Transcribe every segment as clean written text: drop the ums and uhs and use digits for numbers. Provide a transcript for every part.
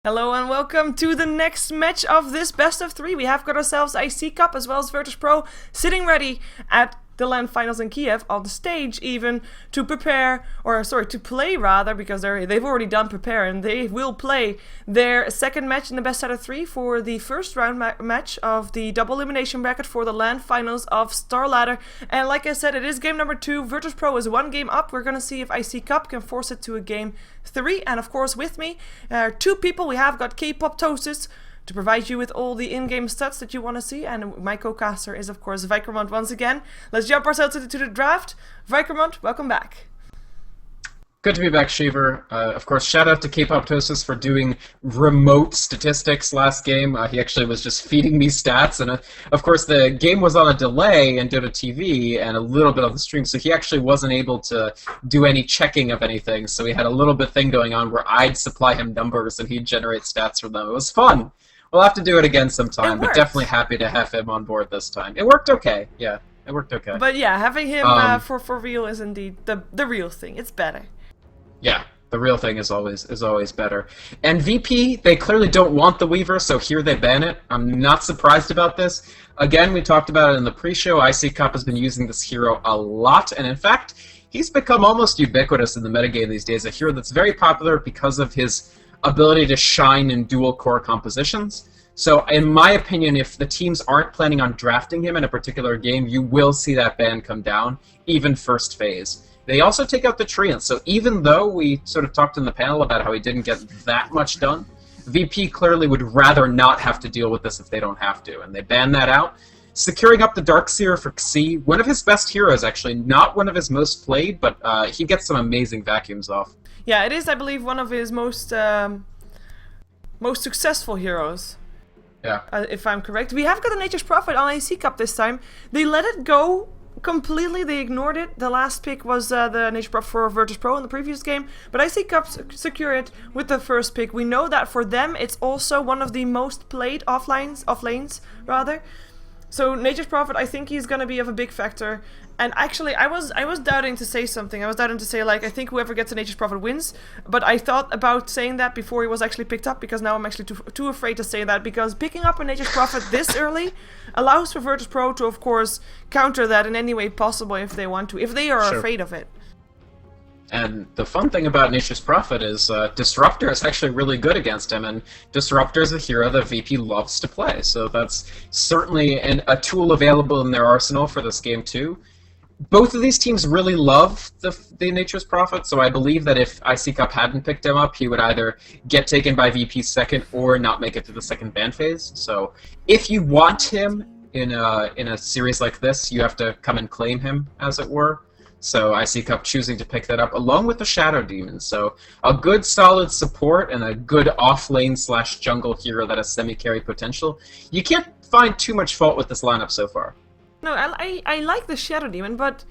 Hello and welcome to the next match of this best of three. We have got ourselves iCCup as well as Virtus.pro sitting ready at the LAN Finals in Kiev, on the stage even, to prepare, or sorry, to play rather, because they've already done prepare, and they will play their second match in the best out of three for the first round match of the double elimination bracket for the LAN Finals of StarLadder. And like I said, it is game number 2. Virtus.pro is 1 game up. We're gonna see if iCCup can force it to a game 3. And of course with me are 2 people. We have got K-poptosis to provide you with all the in-game stats that you want to see, and my co-caster is of course Vyrkomond once again. Let's jump ourselves to the draft. Vyrkomond, welcome back. Good to be back, Sheever. Of course, shout out to K-poptosis for doing remote statistics last game. He actually was just feeding me stats, and of course the game was on a delay in Dota TV and a little bit on the stream, so he actually wasn't able to do any checking of anything, so we had a little bit thing going on where I'd supply him numbers and he'd generate stats from them. It was fun. We'll have to do it again sometime, but definitely happy to have him on board this time. It worked okay, yeah. It worked okay. But yeah, having him for real is indeed the real thing. It's better. Yeah, the real thing is always better. And VP, they clearly don't want the Weaver, so here they ban it. I'm not surprised about this. Again, we talked about it in the pre-show. iCCup has been using this hero a lot, and in fact, he's become almost ubiquitous in the metagame these days. A hero that's very popular because of his ability to shine in dual core compositions. So in my opinion, if the teams aren't planning on drafting him in a particular game, you will see that ban come down, even first phase. They also take out the treant, so even though we sort of talked in the panel about how he didn't get that much done, VP clearly would rather not have to deal with this if they don't have to, and they ban that out. Securing up the Darkseer for Xi, one of his best heroes actually, not one of his most played, but he gets some amazing vacuums off. Yeah, it is, I believe, one of his most successful heroes. Yeah. If I'm correct. We have got a Nature's Prophet on iCCup this time. They let it go completely. They ignored it. The last pick was the Nature's Prophet for Virtus.pro in the previous game, but iCCup secure it with the first pick. We know that for them, it's also one of the most played off lanes, rather. So Nature's Prophet, I think he's gonna be of a big factor. And actually, I was doubting to say something. I was doubting to say, like, I think whoever gets a Nature's Prophet wins. But I thought about saying that before he was actually picked up, because now I'm actually too afraid to say that, because picking up a Nature's Prophet this early allows for Virtus.pro to, of course, counter that in any way possible if they want to, if they are afraid of it. And the fun thing about Nature's Prophet is Disruptor is actually really good against him, and Disruptor is a hero that VP loves to play, so that's certainly a tool available in their arsenal for this game too. Both of these teams really love the Nature's Prophet, so I believe that if iCCup hadn't picked him up, he would either get taken by VP second or not make it to the second ban phase. So if you want him in a series like this, you have to come and claim him, as it were. So iCCup choosing to pick that up along with the Shadow Demon. So a good solid support and a good off-lane / jungle hero that has semi-carry potential. You can't find too much fault with this lineup so far. No, I like the Shadow Demon, but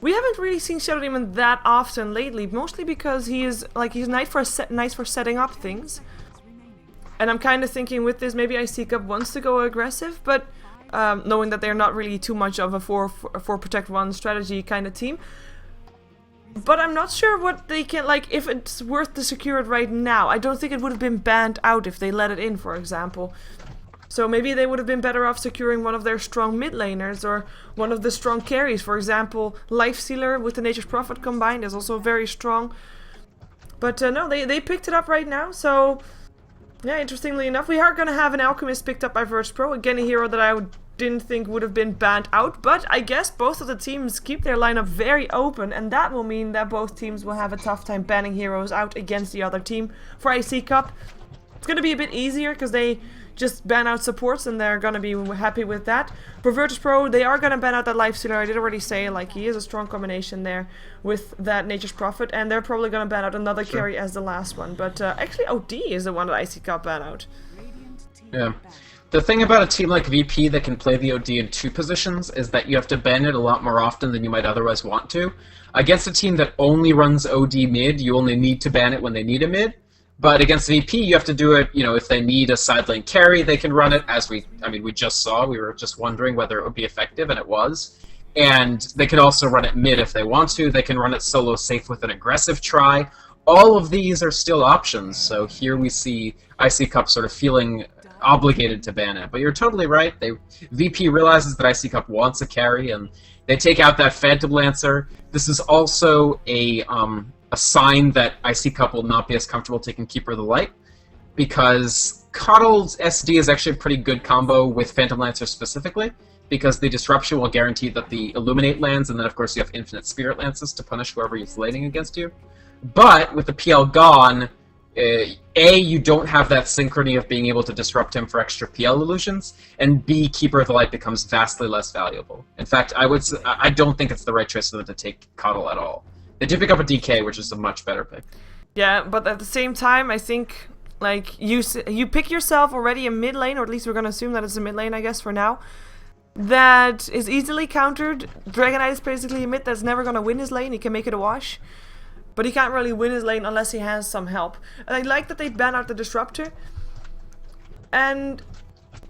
we haven't really seen Shadow Demon that often lately, mostly because he's nice for setting up things. And I'm kind of thinking with this, maybe iCCup wants to go aggressive, but knowing that they're not really too much of a 4 protect 1 strategy kind of team. But I'm not sure what they can, like, if it's worth to secure it right now. I don't think it would have been banned out if they let it in, for example. So maybe they would have been better off securing one of their strong mid laners or one of the strong carries. For example, Lifestealer with the Nature's Prophet combined is also very strong. But no, they picked it up right now, so yeah, interestingly enough, we are going to have an Alchemist picked up by Virtus.pro. Again, a hero that I didn't think would have been banned out, but I guess both of the teams keep their lineup very open, and that will mean that both teams will have a tough time banning heroes out against the other team. For iCCup, it's going to be a bit easier because they just ban out supports and they're gonna be happy with that. For Virtus.pro, they are gonna ban out that Lifestealer. I did already say, like, he is a strong combination there with that Nature's Prophet, and they're probably gonna ban out another carry as the last one. But actually OD is the one that iCCup ban out. Yeah. The thing about a team like VP that can play the OD in 2 positions is that you have to ban it a lot more often than you might otherwise want to. Against a team that only runs OD mid, you only need to ban it when they need a mid. But against VP, you have to do it, you know, if they need a side lane carry, they can run it, as we just saw. We were just wondering whether it would be effective, and it was. And they could also run it mid if they want to. They can run it solo safe with an aggressive try, all of these are still options. So here we see iCCup sort of feeling obligated to ban it. But you're totally right. VP realizes that iCCup wants a carry, and they take out that Phantom Lancer. This is also a sign that iCCup will not be as comfortable taking Keeper of the Light, because Coddle's SD is actually a pretty good combo with Phantom Lancer specifically, because the Disruption will guarantee that the Illuminate lands, and then of course you have infinite Spirit Lances to punish whoever is laning against you. But with the PL gone, A, you don't have that synchrony of being able to disrupt him for extra PL illusions, and B, Keeper of the Light becomes vastly less valuable. In fact, I don't think it's the right choice for them to take Coddle at all. They do pick up a DK, which is a much better pick. Yeah, but at the same time, I think like you pick yourself already a mid lane, or at least we're gonna assume that it's a mid lane, I guess, for now. That is easily countered. Dragonite is basically a mid that's never gonna win his lane. He can make it a wash, but he can't really win his lane unless he has some help. And I like that they ban out the Disruptor. And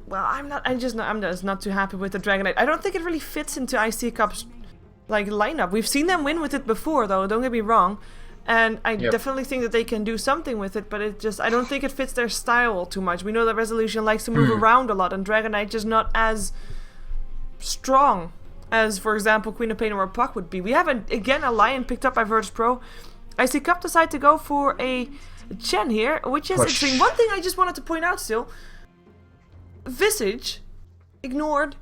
well, I'm just not too happy with the Dragonite. I don't think it really fits into iCCup's like lineup. We've seen them win with it before, though. Don't get me wrong. And I definitely think that they can do something with it, but I don't think it fits their style too much. We know that Resolution likes to move around a lot, and Dragonite just not as strong as, for example, Queen of Pain or Puck would be. We have again a Lion picked up by Virtus.pro. iCCup decide to go for a Chen here, which is interesting. One thing I just wanted to point out still, Visage ignored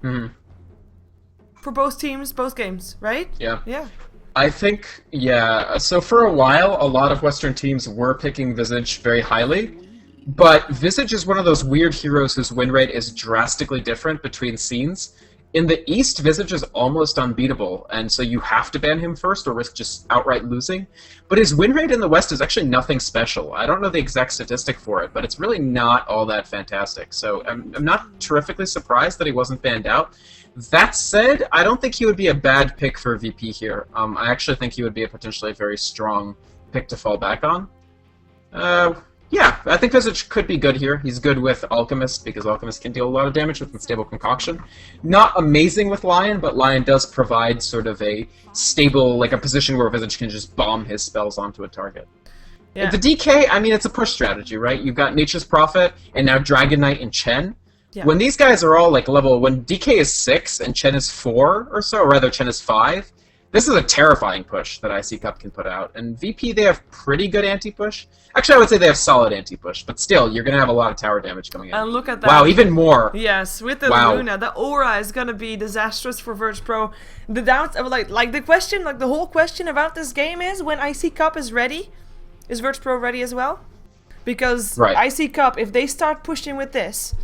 for both teams, both games, right? Yeah. Yeah. I think, yeah. So for a while, a lot of Western teams were picking Visage very highly, but Visage is one of those weird heroes whose win rate is drastically different between scenes. In the East, Visage is almost unbeatable, and so you have to ban him first or risk just outright losing. But his win rate in the West is actually nothing special. I don't know the exact statistic for it, but it's really not all that fantastic. So I'm not terrifically surprised that he wasn't banned out. That said, I don't think he would be a bad pick for VP here. I actually think he would be a potentially very strong pick to fall back on. Yeah, I think Visage could be good here. He's good with Alchemist, because Alchemist can deal a lot of damage with Unstable Concoction. Not amazing with Lion, but Lion does provide sort of a stable, like a position where Visage can just bomb his spells onto a target. Yeah. The DK, I mean, it's a push strategy, right? You've got Nature's Prophet, and now Dragon Knight and Chen. Yeah. When these guys are all like when DK is 6 and Chen is 4 or so, or rather Chen is 5, this is a terrifying push that iCCup can put out. And VP, they have pretty good anti-push. Actually, I would say they have solid anti-push, but still, you're going to have a lot of tower damage coming in. And look at that. Wow, even more. Yes, with the Luna, the aura is going to be disastrous for Virtus.pro. The doubts, like the question, like the whole question about this game is, when iCCup is ready, is Virtus.pro ready as well? Because iCCup, if they start pushing with this,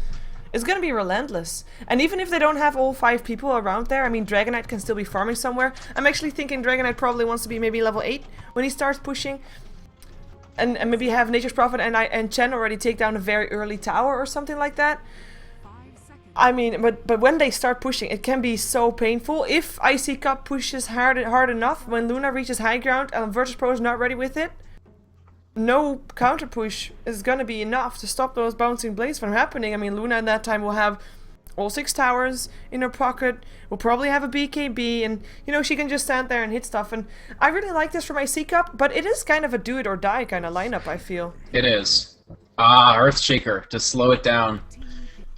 it's going to be relentless. And even if they don't have all 5 people around there, I mean, Dragonite can still be farming somewhere. I'm actually thinking Dragonite probably wants to be maybe level 8 when he starts pushing. And maybe have Nature's Prophet and Chen already take down a very early tower or something like that. I mean, but when they start pushing, it can be so painful. If iCCup pushes hard enough, when Luna reaches high ground and Virtus.pro is not ready with it, no counter push is gonna be enough to stop those bouncing blades from happening. I mean, Luna at that time will have all 6 towers in her pocket, will probably have a BKB, and you know, she can just stand there and hit stuff. And I really like this from iCCup, but it is kind of a do it or die kind of lineup, I feel. It is. Earthshaker to slow it down.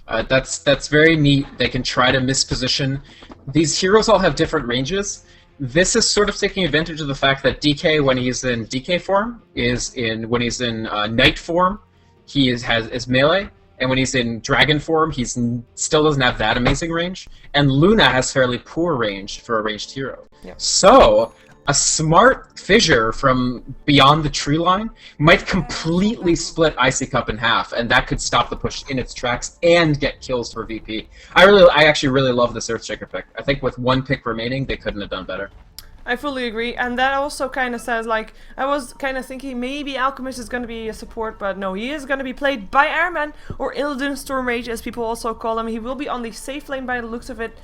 That's very neat. They can try to misposition. These heroes all have different ranges. This is sort of taking advantage of the fact that DK, when he's in DK form, when he's in Knight form, he is melee, and when he's in Dragon form, he still doesn't have that amazing range. And Luna has fairly poor range for a ranged hero. Yep. So a smart fissure from beyond the tree line might completely split iCCup in half, and that could stop the push in its tracks and get kills for VP. I actually really love this Earthshaker pick. I think with 1 pick remaining, they couldn't have done better. I fully agree, and that also kind of says, like, I was kind of thinking maybe Alchemist is going to be a support, but no, he is going to be played by Airman, or Illidan Stormrage as people also call him. He will be on the safe lane by the looks of it.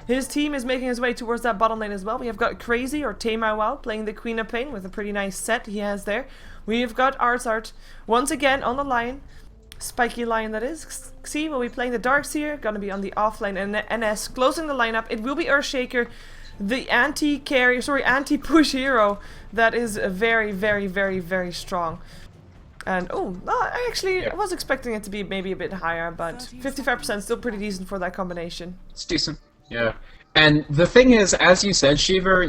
His team is making his way towards that bottom lane as well. We have got Crazy, or Wow, playing the Queen of Pain with a pretty nice set he has there. We have got Art once again on the line. Spiky Lion, that is. Xi will be playing the Darkseer, gonna be on the offlane, and NS closing the lineup. It will be Earthshaker. the anti-carry, sorry, anti-push hero that is very, very, very, very strong. And I actually was expecting it to be maybe a bit higher, but 55% still pretty decent for that combination. It's decent, yeah. And the thing is, as you said, Sheever,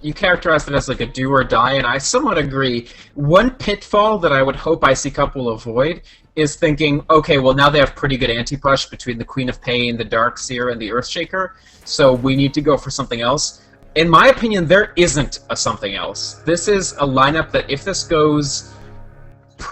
you characterized it as like a do or die, and I somewhat agree. One pitfall that I would hope iCCup will avoid is thinking, okay, well now they have pretty good anti-push between the Queen of Pain, the Darkseer, and the Earthshaker, so we need to go for something else. In my opinion, there isn't a something else. This is a lineup that if this goes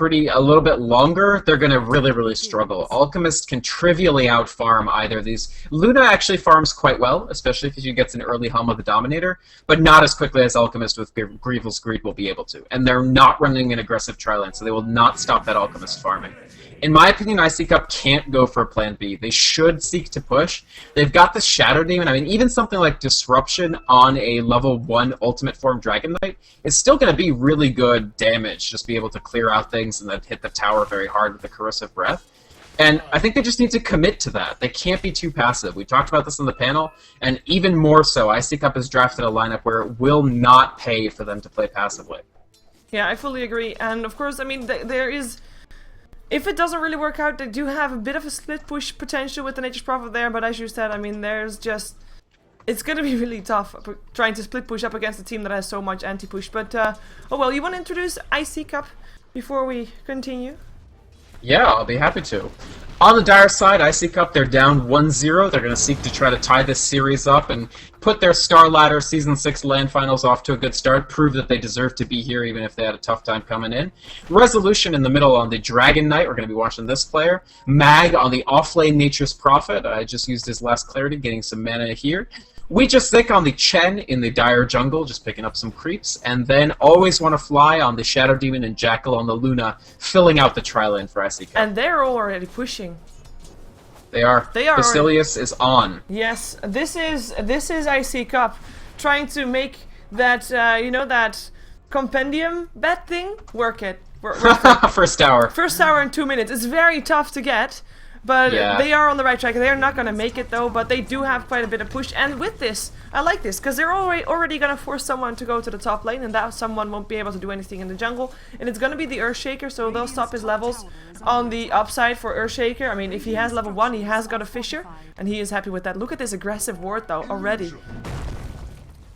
a little bit longer, they're going to really, really struggle. Alchemist can trivially out-farm either of these. Luna actually farms quite well, especially if she gets an early hum of the Dominator, but not as quickly as Alchemist with Grievel's Greed will be able to. And they're not running an aggressive tri-lane, so they will not stop that Alchemist farming. In my opinion, iCCup can't go for plan B. They should seek to push. They've got the Shadow Demon. I mean, even something like Disruption on a level 1 Ultimate Form Dragon Knight is still going to be really good damage. Just be able to clear out things and then hit the tower very hard with the Corrosive Breath. And I think they just need to commit to that. They can't be too passive. We talked about this on the panel, and even more so, iCCup has drafted a lineup where it will not pay for them to play passively. Yeah, I fully agree. And of course, I mean, there is... If it doesn't really work out, they do have a bit of a split push potential with the Nature's Prophet there, but as you said, I mean, there's just... It's gonna be really tough trying to split push up against a team that has so much anti-push, but oh well, you want to introduce iCCup before we continue? Yeah, I'll be happy to. On the dire side, iCCup, they're down 1-0. They're going to seek to try to tie this series up and put their StarLadder Season 6 LAN Finals off to a good start, prove that they deserve to be here even if they had a tough time coming in. Resolution in the middle on the Dragon Knight. We're going to be watching this player. Mag on the offlane Nature's Prophet. I just used his last clarity, getting some mana here. We just stick on the Chen in the Dire Jungle, just picking up some creeps, and then Always Want to Fly on the Shadow Demon and Jackal on the Luna, filling out the tri-lane for iCCup. And they're already pushing. They are. Basilius is on. Yes, this is iCCup trying to make that you know, that compendium bet thing work it. First tower. First tower in 2 minutes. It's very tough to get. But they are on the right track. They are not going to make it though, but they do have quite a bit of push. And with this, I like this, because they're already going to force someone to go to the top lane, and that someone won't be able to do anything in the jungle. And it's going to be the Earthshaker, so they'll stop his levels on the upside for Earthshaker. I mean, if he has level 1, he has got a Fissure, and he is happy with that. Look at this aggressive ward though, already.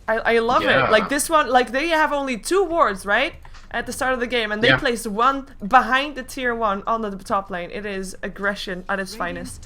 I love it. Like this one, like they have only 2 wards, right? At the start of the game, and they placed one behind the tier 1 on the top lane. It is aggression at its finest.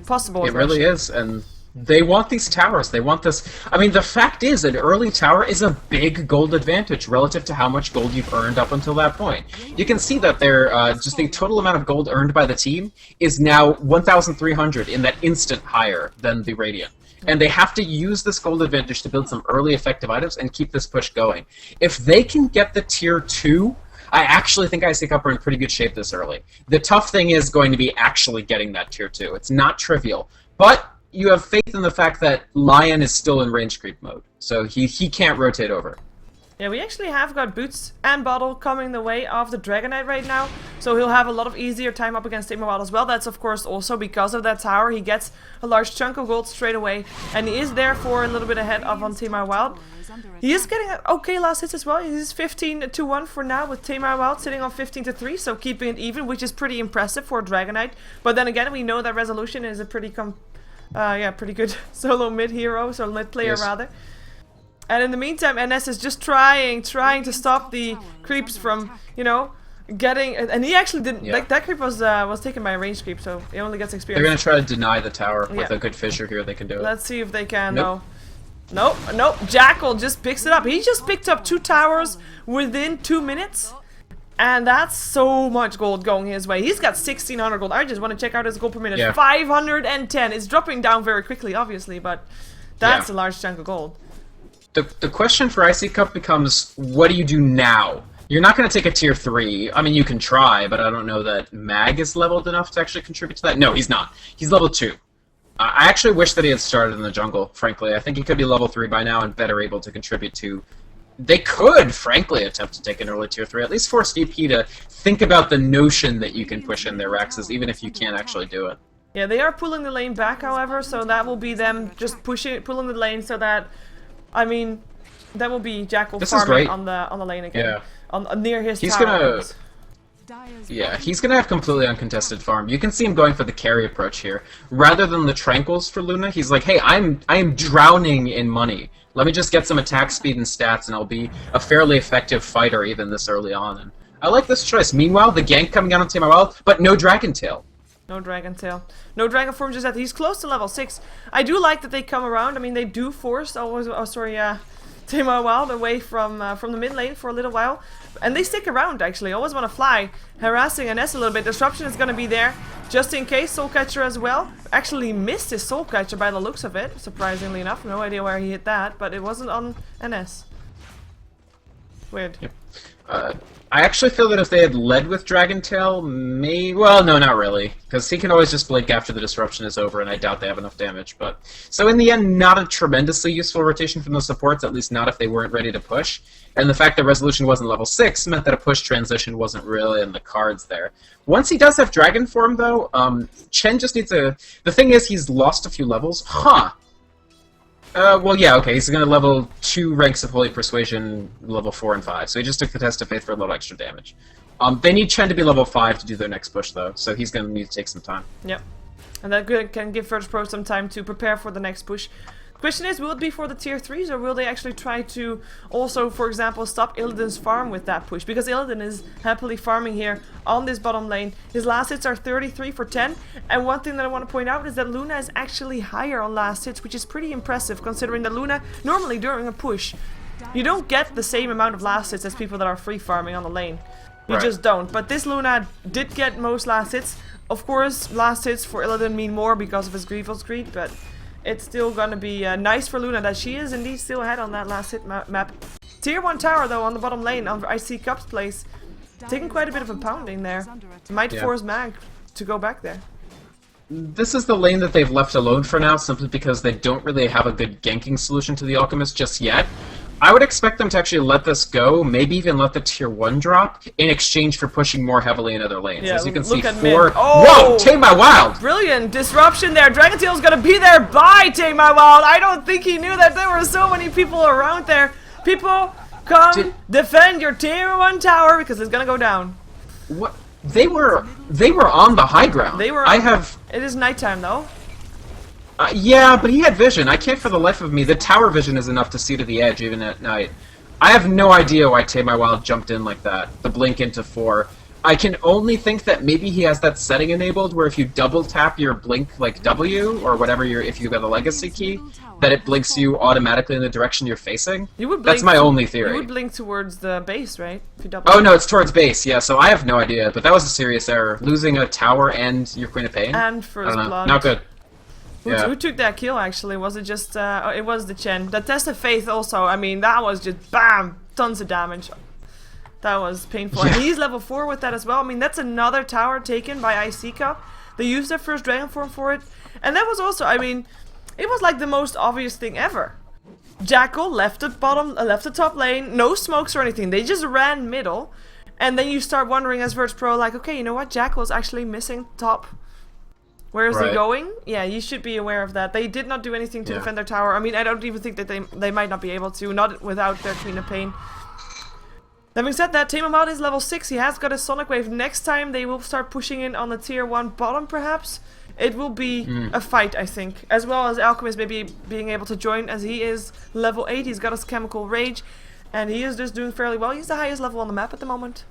Possible. It really is, and they want these towers. They want this. I mean, the fact is, an early tower is a big gold advantage relative to how much gold you've earned up until that point. You can see that their just the total amount of gold earned by the team is now 1,300 in that instant higher than the Radiant. And they have to use this gold advantage to build some early effective items and keep this push going. If they can get the tier 2, I actually think iCCup are in pretty good shape this early. The tough thing is going to be actually getting that tier 2. It's not trivial. But you have faith in the fact that Lion is still in range creep mode, so he can't rotate over. Yeah, we actually have got Boots and Bottle coming the way of the Dragon Knight right now, so he'll have a lot of easier time up against Tame Wild as well. That's of course also because of that tower. He gets a large chunk of gold straight away, and he is therefore a little bit ahead of on Tame Wild. He is getting okay last hits as well. He's 15-1 for now, with Tame Wild sitting on 15-3, so keeping it even, which is pretty impressive for a Dragon Knight. But then again, we know that Resolution is a pretty pretty good solo mid hero, so mid player rather. And in the meantime, NS is just trying to stop the creeps from, you know, getting. And he actually didn't. Like that creep was taken by a range creep, so he only gets experience. They're gonna try to deny the tower with a good Fissure here. They can do it. Let's see if they can. Nope. Nope. Jackal just picks it up. He just picked up 2 towers within 2 minutes, and that's so much gold going his way. He's got 1,600 gold. I just want to check out his gold per minute. 510. It's dropping down very quickly, obviously, but that's a large chunk of gold. The question for iCCup becomes, what do you do now? You're not going to take a tier 3. I mean, you can try, but I don't know that Mag is leveled enough to actually contribute to that. No, he's not. He's level 2. I actually wish that he had started in the jungle, frankly. I think he could be level 3 by now and better able to contribute to... They could, frankly, attempt to take an early tier 3. At least force DP to think about the notion that you can push in their Rexes, even if you can't actually do it. Yeah, they are pulling the lane back, however, so that will be them just pulling the lane so that I mean, that will be Jackal This is farming great. on the lane again. Yeah. On near his He's tower. Yeah, he's gonna have completely uncontested farm. You can see him going for the carry approach here. Rather than the tranquils for Luna, he's like, hey, I am drowning in money. Let me just get some attack speed and stats, and I'll be a fairly effective fighter even this early on. And I like this choice. Meanwhile, the gank coming out on Team Wild, but no Dragon Tail. No Dragon Tail. No Dragon Form just yet. He's close to level 6. I do like that they come around. I mean, they do force Team Wild away from the mid lane for a little while. And they stick around, actually. Always want to fly, harassing NS a little bit. Disruption is going to be there, just in case. Soul Catcher as well. Actually missed his Soul Catcher by the looks of it, surprisingly enough. No idea where he hit that, but it wasn't on NS. Weird. Yep. I actually feel that if they had led with Dragon Tail, well, no, not really, because he can always just blink after the disruption is over, and I doubt they have enough damage. But so in the end, not a tremendously useful rotation from the supports, at least not if they weren't ready to push. And the fact that Resolution wasn't level 6 meant that a push transition wasn't really in the cards there. Once he does have Dragon Form, though, Chen just needs a... The thing is, he's lost a few levels. Huh. Well, yeah, okay, he's gonna level 2 ranks of Holy Persuasion, level 4 and 5, so he just took the Test of Faith for a little extra damage. They need Chen to be level 5 to do their next push, though, so he's gonna need to take some time. Yep. And that can give VirtusPro some time to prepare for the next push. Question is, will it be for the tier 3s, or will they actually try to also, for example, stop Illidan's farm with that push? Because Illidan is happily farming here on this bottom lane. His last hits are 33 for 10. And one thing that I want to point out is that Luna is actually higher on last hits, which is pretty impressive, considering that Luna, normally during a push, you don't get the same amount of last hits as people that are free farming on the lane. You just don't. But this Luna did get most last hits. Of course, last hits for Illidan mean more because of his Grievous Greed, but... it's still gonna be nice for Luna that she is indeed still ahead on that last hit map. Tier 1 tower though on the bottom lane on iCCup's place, taking quite a bit of a pounding there. Might force Mag to go back there. This is the lane that they've left alone for now, simply because they don't really have a good ganking solution to the Alchemist just yet. I would expect them to actually let this go, maybe even let the tier 1 drop, in exchange for pushing more heavily in other lanes. Yeah, as you can see, Oh! Whoa! Tame My Wild! Brilliant! Disruption there! Dragon Tail's gonna be there by Tame My Wild! I don't think he knew that there were so many people around there. People, come defend your tier 1 tower because it's gonna go down. What? They were on the high ground. They were. It is nighttime though. Yeah, but he had vision. I can't for the life of me. The tower vision is enough to see to the edge even at night. I have no idea why Tame My Wild jumped in like that. The blink into 4. I can only think that maybe he has that setting enabled where if you double tap your blink like W or whatever if you got a legacy key, that it blinks you automatically in the direction you're facing. You would blink That's my only theory. You would blink towards the base, right? If you double oh no, it's towards base. Yeah, so I have no idea, but that was a serious error. Losing a tower and your Queen of Pain. And First Blood. Not good. Who took that kill, actually? Was it just... oh, it was the Chen. The Test of Faith also, I mean, that was just BAM! Tons of damage. That was painful. Yeah. And he's level 4 with that as well. I mean, that's another tower taken by iCCup. They used their first Dragon Form for it. And that was also, I mean, it was like the most obvious thing ever. Jackal left the top lane, no smokes or anything. They just ran middle. And then you start wondering as VirtusPro, like, okay, you know what? Jackal's actually missing top. Where is he going? Yeah, you should be aware of that. They did not do anything to defend their tower. I mean, I don't even think that they might not be able to, not without their Queen of Pain. Having said that, Tame Wild is level 6. He has got a Sonic Wave. Next time they will start pushing in on the tier 1 bottom, perhaps. It will be a fight, I think. As well as Alchemist maybe being able to join, as he is level 8. He's got his Chemical Rage, and he is just doing fairly well. He's the highest level on the map at the moment.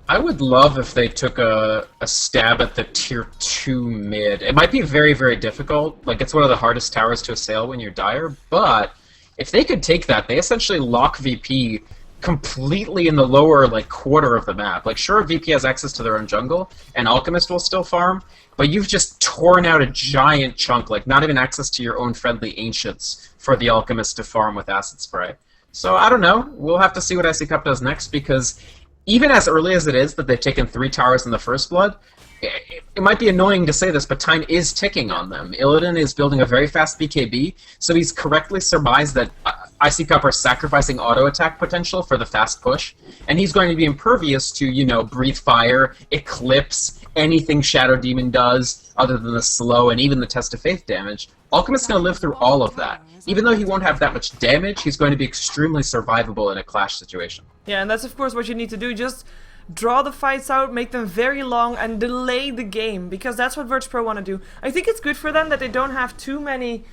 I would love if they took a stab at the tier 2 mid. It might be very, very difficult. Like, it's one of the hardest towers to assail when you're dire, but if they could take that, they essentially lock VP completely in the lower, like, quarter of the map. Like, sure, VP has access to their own jungle, and Alchemist will still farm, but you've just torn out a giant chunk, like, not even access to your own friendly Ancients for the Alchemist to farm with Acid Spray. So, I don't know. We'll have to see what iCCup does next, because even as early as it is that they've taken 3 towers in the First Blood, it might be annoying to say this, but time is ticking on them. Illidan is building a very fast BKB, so he's correctly surmised that iCCup are sacrificing auto attack potential for the fast push, and he's going to be impervious to, you know, Breathe Fire, Eclipse, anything Shadow Demon does, other than the slow and even the Test of Faith damage, Alchemist's going to live through all of that. Even though he won't have that much damage, he's going to be extremely survivable in a clash situation. Yeah, and that's of course what you need to do. Just draw the fights out, make them very long, and delay the game, because that's what Virtus.pro want to do. I think it's good for them that they don't have too many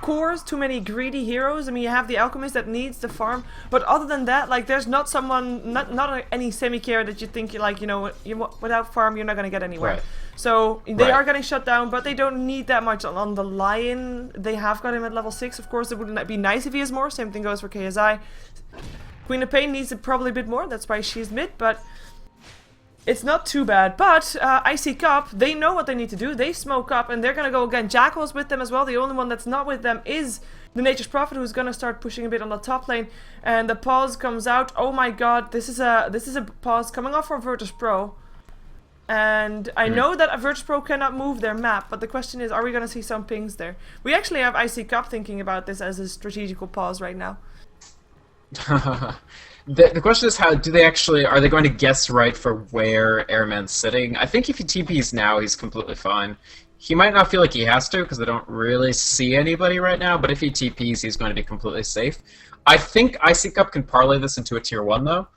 cores, too many greedy heroes. I mean, you have the Alchemist that needs the farm, but other than that, like, there's not someone, not any semi-care that you think, like, you know, without farm you're not going to get anywhere. Right. So they are getting shut down, but they don't need that much on the Lion. They have got him at level 6. Of course, it would be nice if he has more. Same thing goes for KSI. Queen of Pain needs it probably a bit more. That's why she's mid, but it's not too bad. But iCCup, they know what they need to do. They smoke up, and they're going to go again. Jackal's with them as well. The only one that's not with them is the Nature's Prophet, who's going to start pushing a bit on the top lane. And the pause comes out. Oh my god, this is a pause coming off from Virtus.pro. And I know that Virtus.pro cannot move their map, but the question is, are we going to see some pings there? We actually have iCCup thinking about this as a strategical pause right now. The question is, how do they actually, are they going to guess right for where Airman's sitting? I think if he TPs now, he's completely fine. He might not feel like he has to, because they don't really see anybody right now, but if he TPs, he's going to be completely safe. I think iCCup can parlay this into a tier 1, though.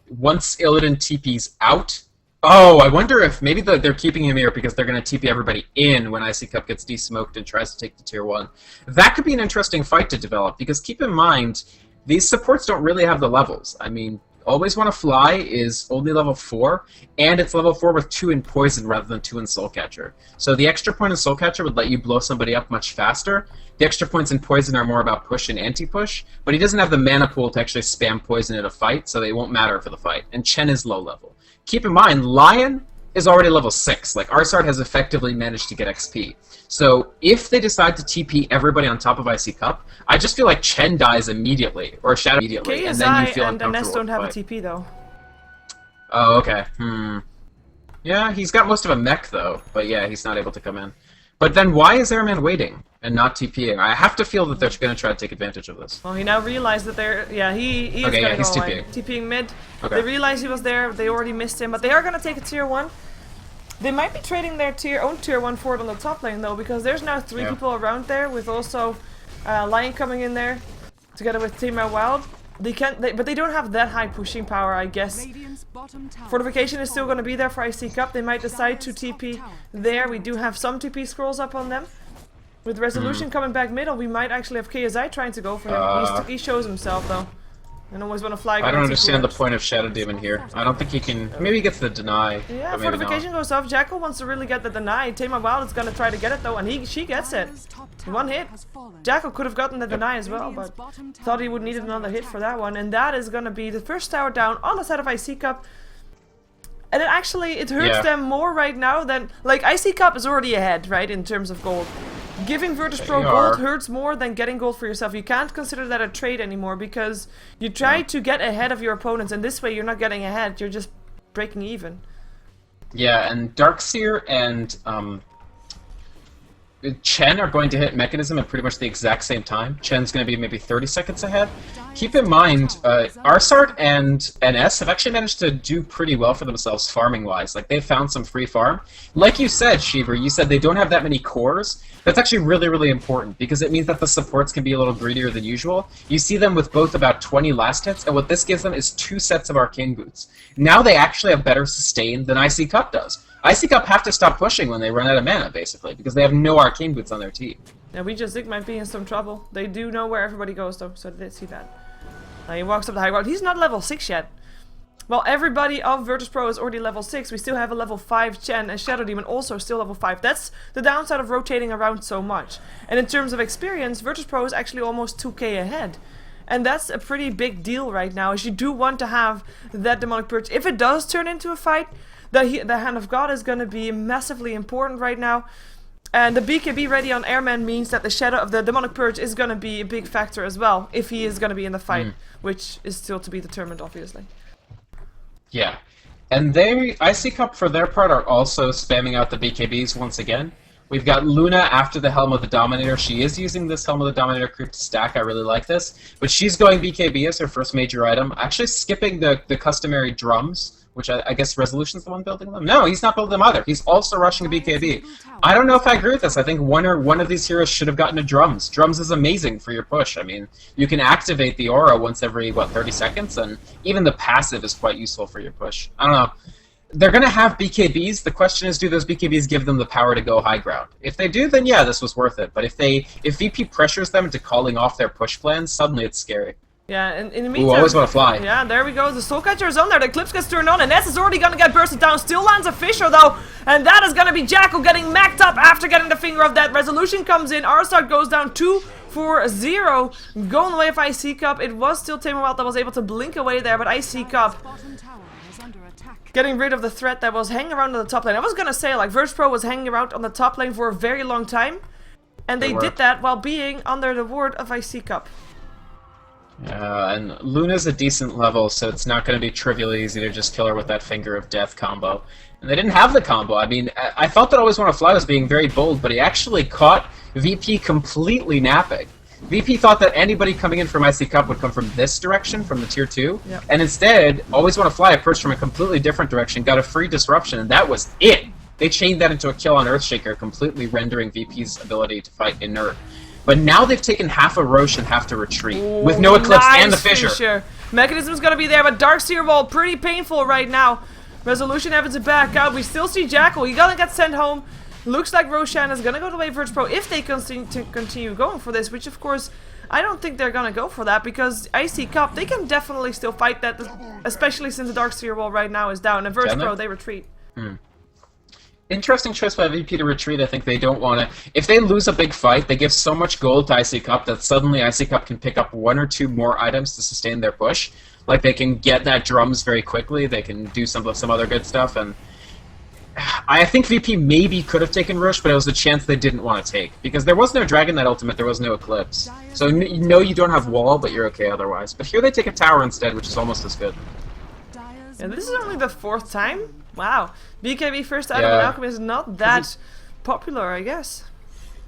Once Illidan TPs out, oh, I wonder if maybe they're keeping him here because they're going to TP everybody in when iCCup gets desmoked and tries to take the tier 1. That could be an interesting fight to develop, because keep in mind, these supports don't really have the levels. I mean, Always Wanna Fly is only level 4, and it's level 4 with 2 in Poison rather than 2 in Soulcatcher. So the extra point in Soulcatcher would let you blow somebody up much faster. The extra points in Poison are more about push and anti-push, but he doesn't have the mana pool to actually spam Poison in a fight, so they won't matter for the fight. And Chen is low level. Keep in mind, Lion is already level 6. Like, Arsart has effectively managed to get XP. So if they decide to TP everybody on top of iCCup, I just feel like Chen dies immediately, or Shadow immediately, KSI and then you feel and uncomfortable. Ness don't have a fight. TP though. Oh, okay. Yeah, he's got most of a mech though, but yeah, he's not able to come in. But then why is Airman waiting and not TPing? I have to feel that they're going to try to take advantage of this. Well, he now realized that they're... Yeah, he is Okay, going to he's go away. TPing. TPing mid. Okay. They realized he was there. They already missed him, but they are going to take a tier 1. They might be trading their own tier 1 for it on the top lane though, because there's now 3 people around there, with also Lion coming in there together with Team Wild. But they don't have that high pushing power, I guess. Fortification is still going to be there for iCCup. They might decide to TP there. We do have some TP scrolls up on them. With Resolution coming back middle, we might actually have KSI trying to go for him. He shows himself though. And Always Wanna Fly. I don't understand the point of Shadow Demon here. I don't think he can... Maybe he gets the deny. Yeah, but maybe Fortification goes off. Jackal wants to really get the deny. Tama Wild is going to try to get it though, and she gets it. One hit. Jackal could have gotten the deny as well, but thought he would need another hit for that one. And that is going to be the first tower down on the side of iCCup. And it hurts them more right now than... Like, iCCup is already ahead, right, in terms of gold. Giving Virtus.pro gold hurts more than getting gold for yourself. You can't consider that a trade anymore, because you try to get ahead of your opponents, and this way you're not getting ahead, you're just breaking even. Yeah, and Darkseer and Chen are going to hit Mechanism at pretty much the exact same time. Chen's going to be maybe 30 seconds ahead. Keep in mind, Arsart and NS have actually managed to do pretty well for themselves farming-wise. Like, they've found some free farm. Like you said, Sheever, you said they don't have that many cores. That's actually really, really important, because it means that the supports can be a little greedier than usual. You see them with both about 20 last hits, and what this gives them is 2 sets of Arcane Boots. Now they actually have better sustain than iCCup does. iCCup have to stop pushing when they run out of mana, basically, because they have no Arcane Boots on their team. Yeah, we just think might be in some trouble. They do know where everybody goes, though, so they see that. He walks up the high ground. He's not level 6 yet. Well, everybody of Virtus.pro is already level 6. We still have a level 5 Chen, and Shadow Demon also still level 5. That's the downside of rotating around so much. And in terms of experience, Virtus.pro is actually almost 2k ahead. And that's a pretty big deal right now, as you do want to have that Demonic Purge. If it does turn into a fight, the Hand of God is going to be massively important right now. And the BKB ready on Airman means that the Shadow of the Demonic Purge is going to be a big factor as well, if he is going to be in the fight, which is still to be determined, obviously. Yeah. And iCCup, for their part, are also spamming out the BKBs once again. We've got Luna after the Helm of the Dominator. She is using this Helm of the Dominator creep to stack. I really like this. But she's going BKB as her first major item, actually skipping the customary drums, which I guess Resolution's the one building them? No, he's not building them either. He's also rushing a BKB. I don't know if I agree with this. I think one of these heroes should have gotten a Drums. Drums is amazing for your push. I mean, you can activate the aura once every, 30 seconds, and even the passive is quite useful for your push. I don't know. They're going to have BKBs. The question is, do those BKBs give them the power to go high ground? If they do, then yeah, this was worth it. But if VP pressures them into calling off their push plans, suddenly it's scary. Yeah, and in the meantime... Ooh, I always want to fly. Yeah, there we go. The Soul Catcher is on there. The Eclipse gets turned on, and Ness is already going to get bursted down. Still lands a Fisher, though. And that is going to be Jackal getting macked up after getting the finger of that. Resolution comes in. Arsart goes down 2-4-0. Going away of iCCup. It was still Tamerwelt that was able to blink away there, but iCCup getting rid of the threat that was hanging around on the top lane. I was going to say, like, VirtusPro was hanging around on the top lane for a very long time. And they did that while being under the ward of iCCup. And Luna's a decent level, so it's not going to be trivially easy to just kill her with that Finger of Death combo. And they didn't have the combo. I mean, I thought that Always Want to Fly was being very bold, but he actually caught VP completely napping. VP thought that anybody coming in from iCCup would come from this direction, from the tier 2, and instead, Always Want to Fly approached from a completely different direction, got a free disruption, and that was it! They chained that into a kill on Earthshaker, completely rendering VP's ability to fight inert. But now they've taken half a Roche and have to retreat, with no Eclipse and the Fisher. Mechanism's gonna be there, but Darkseer Wall pretty painful right now. Resolution having to back out. We still see Jackal. He gonna get sent home. Looks like Roshan is gonna go the way of VirtusPro if they continue going for this, which of course I don't think they're gonna go for that, because iCCup, they can definitely still fight that, especially since the Darkseer Wall right now is down, and VirtusPro, they retreat. Interesting choice by VP to retreat. I think they don't want to... If they lose a big fight, they give so much gold to iCCup that suddenly iCCup can pick up 1 or 2 more items to sustain their push. Like, they can get that Drums very quickly, they can do some other good stuff, and... I think VP maybe could have taken Roche, but it was a chance they didn't want to take. Because there was no Dragon Knight ultimate, there was no Eclipse. So you know you don't have Wall, but you're okay otherwise. But here they take a Tower instead, which is almost as good. And this is only the 4th time? Wow. BKB first item in Alchemy is not that popular, I guess.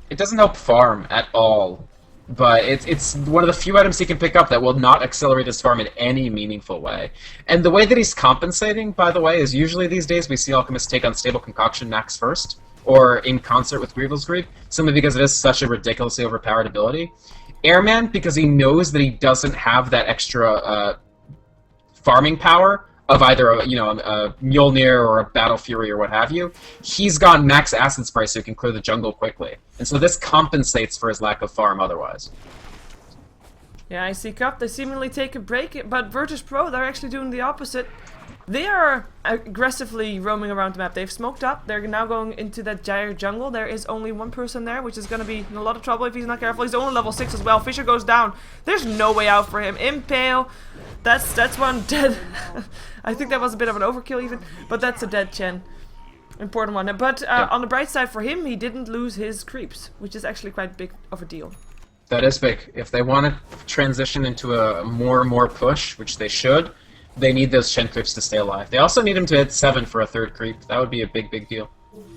It doesn't help farm at all. But it's one of the few items he can pick up that will not accelerate his farm in any meaningful way. And the way that he's compensating, by the way, is usually these days we see Alchemists take Unstable Concoction max first, or in concert with Grievel's Greed, simply because it is such a ridiculously overpowered ability. Airman, because he knows that he doesn't have that extra farming power of either a Mjolnir or a Battle Fury or what have you, he's gone max Acid Spray so he can clear the jungle quickly. And so this compensates for his lack of farm otherwise. Yeah, iCCup, they seemingly take a break, but VirtusPro, they're actually doing the opposite. They are aggressively roaming around the map. They've smoked up. They're now going into that Gyre jungle. There is only one person there, which is going to be in a lot of trouble if he's not careful. He's only level 6 as well. Fisher goes down. There's no way out for him. Impale. That's one dead. I think that was a bit of an overkill even, but that's a dead Chen. Important one. But on the bright side for him, he didn't lose his creeps, which is actually quite big of a deal. That is big. If they want to transition into a more and more push, which they should, they need those Chen creeps to stay alive. They also need him to hit 7 for a 3rd creep. That would be a big, big deal.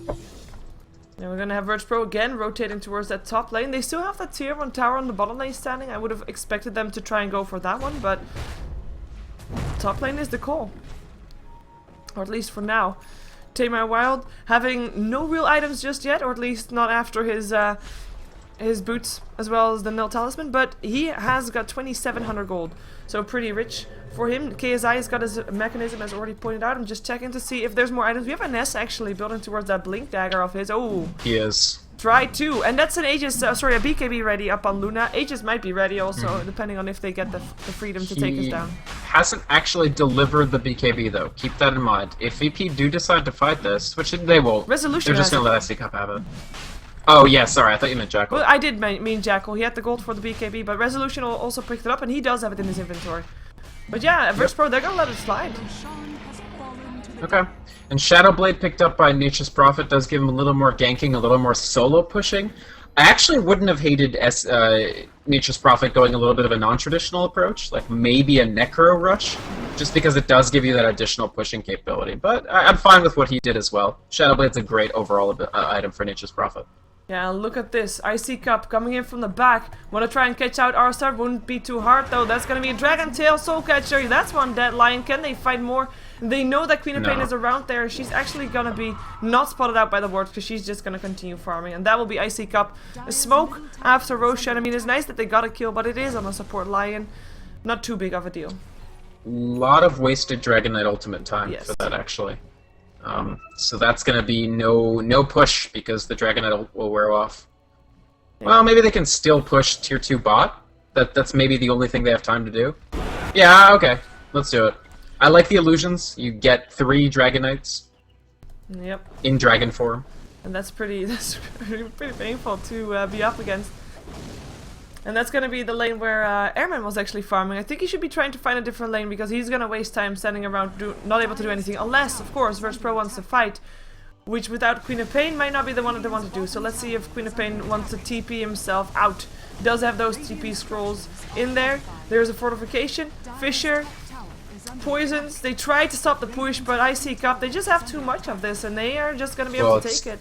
Now we're gonna have VirtusPro again rotating towards that top lane. They still have that tier 1 tower on the bottom lane standing. I would have expected them to try and go for that one, but top lane is the call. Or at least for now. Tamar Wild having no real items just yet, or at least not after his boots as well as the Nil Talisman, but he has got 2,700 gold, so pretty rich for him. KSI has got his mechanism, as already pointed out. I'm just checking to see if there's more items. We have a Ness actually building towards that Blink Dagger of his. Oh, he is. Try to, and that's an Aegis, a BKB ready up on Luna. Aegis might be ready also, depending on if they get the freedom to take us down. Hasn't actually delivered the BKB though. Keep that in mind. If VP do decide to fight this, which they won't, Resolution they're just gonna let iCCup have it. Oh yeah, sorry, I thought you meant Jackal. Well, I did mean Jackal. He had the gold for the BKB, but Resolution also picked it up, and he does have it in his inventory. But yeah, VirtusPro, they're gonna let it slide. Okay. And Shadowblade picked up by Nature's Prophet does give him a little more ganking, a little more solo pushing. I actually wouldn't have hated Nature's Prophet going a little bit of a non-traditional approach, like maybe a Necro Rush, just because it does give you that additional pushing capability. But I'm fine with what he did as well. Shadowblade's a great overall item for Nature's Prophet. Yeah, look at this. iCCup coming in from the back. Want to try and catch out R-Star. Wouldn't be too hard though. That's going to be a Dragon Tail Soul Catcher. That's one dead lion. Can they fight more? They know that Queen of Pain is around there. She's actually going to be not spotted out by the ward because she's just going to continue farming. And that will be iCCup. A smoke after Roshan. I mean, it's nice that they got a kill, but it is on a support lion. Not too big of a deal. Lot of wasted Dragon Knight ultimate time for that, actually. So that's gonna be no push because the Dragon Knight will wear off. Yeah. Well, maybe they can still push tier 2 bot. That's maybe the only thing they have time to do. Yeah, okay, let's do it. I like the illusions. You get 3 Dragon Knights. Yep. In dragon form. And that's pretty painful to be up against. And that's going to be the lane where Airman was actually farming. I think he should be trying to find a different lane because he's going to waste time standing around not able to do anything. Unless, of course, VirtusPro wants to fight. Which without Queen of Pain might not be the one that they want to do. So let's see if Queen of Pain wants to TP himself out. He does have those TP scrolls in there. There's a fortification. Fissure. Poisons. They try to stop the push, but iCCup, they just have too much of this and they are just going to be able to take it.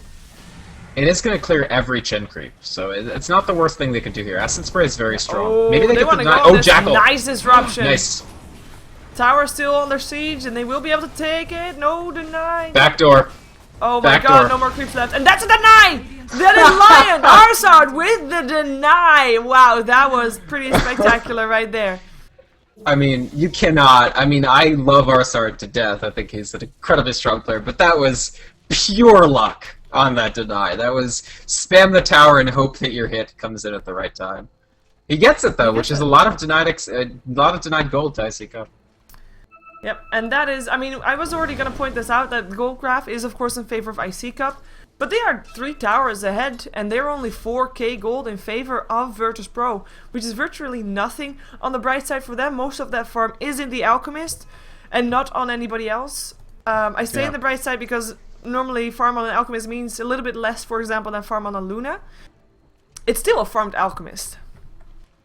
It is going to clear every Chen creep, so it's not the worst thing they could do here. Acid Spray is very strong. Oh, maybe they want to go. Oh, Jackal! Nice disruption! Nice. Tower still under siege, and they will be able to take it. No deny. Backdoor. Oh my god, no more creeps left. And that's a deny! That is Lion! Arsard with the deny! Wow, that was pretty spectacular right there. I mean, you cannot. I mean, I love Arsard to death. I think he's an incredibly strong player, but that was pure luck on that deny. That was spam the tower and hope that your hit comes in at the right time. He gets it though, which is a lot of denied gold to iCCup. Yep, and that is, I mean, I was already going to point this out, that gold graph is of course in favor of iCCup, but they are 3 towers ahead, and they're only 4k gold in favor of Virtus.pro, which is virtually nothing. On the bright side for them, most of that farm is in the Alchemist, and not on anybody else. I say in the bright side because normally farm on an Alchemist means a little bit less, for example, than farm on a Luna. It's still a farmed Alchemist.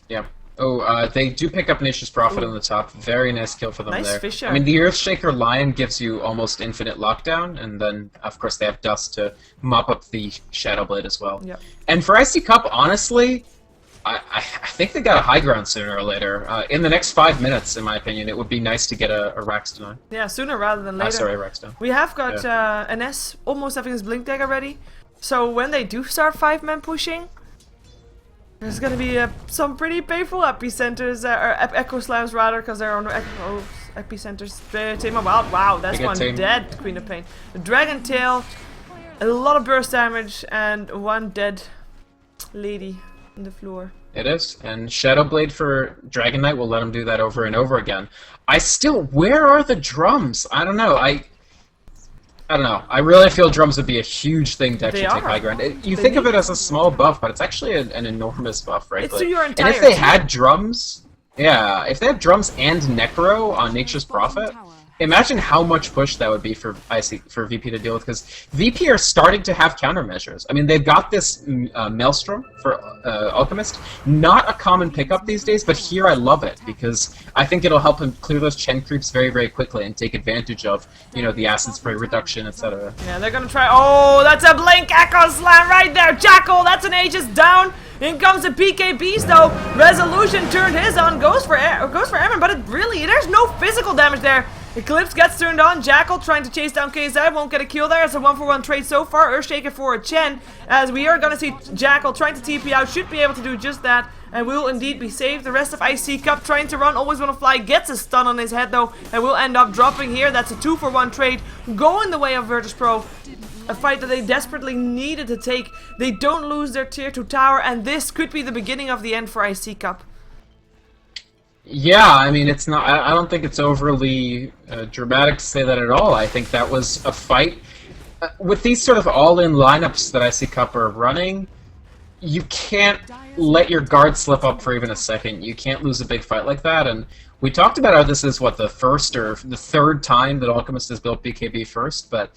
Yeah. Oh, they do pick up Nature's Prophet on the top. Very nice kill for them there. Fisher. I mean, the Earthshaker Lion gives you almost infinite lockdown, and then, of course, they have Dust to mop up the Shadowblade as well. Yep. And for iCCup, honestly, I think they got a high ground sooner or later. In the next 5 minutes, in my opinion, it would be nice to get a Rax tonight. Yeah, sooner rather than later. Sorry, Rax down. We have got an S almost having his Blink Dagger ready. So when they do start 5-man pushing, there's gonna be some pretty painful epicenters, or echo slams rather, because they're on epicenters. Tame Wild, wow, that's one dead Queen of Pain. The Dragon Tail, a lot of burst damage, and one dead lady on the floor. It is, and Shadowblade for Dragon Knight will let him do that over and over again. Where are the drums? I don't know. I don't know. I really feel drums would be a huge thing to actually take high ground. You think of it as a small buff, but it's actually an enormous buff, right? It's to your entire and if they had drums, if they had drums and Necro on Nature's Prophet, imagine how much push that would be for VP to deal with, because VP are starting to have countermeasures. I mean, they've got this Maelstrom for Alchemist, not a common pickup these days, but here I love it, because I think it'll help him clear those Chen creeps very, very quickly and take advantage of, you know, the acid spray reduction, etc. Yeah, they're gonna try. Oh, that's a Blink Echo Slam right there! Jackal, that's an Aegis down! In comes the PK Beast though. Resolution turned his on, goes for Airman, but there's no physical damage there. Eclipse gets turned on. Jackal trying to chase down KZ, won't get a kill there. It's a 1-for-1 trade so far. Earthshaker for a Chen, as we are gonna see Jackal trying to TP out. Should be able to do just that, and will indeed be saved. The rest of iCCup trying to run, always wanna fly, gets a stun on his head though, and will end up dropping here. That's a 2-for-1 trade, going the way of Virtus.pro. A fight that they desperately needed to take. They don't lose their tier 2 tower, and this could be the beginning of the end for iCCup. Yeah, I mean, it's not. I don't think it's overly dramatic to say that at all. I think that was a fight. With these sort of all-in lineups that iCCup are running, you can't let your guard slip up for even a second. You can't lose a big fight like that. And we talked about how this is, what, the first or the third time that Alchemist has built BKB first, but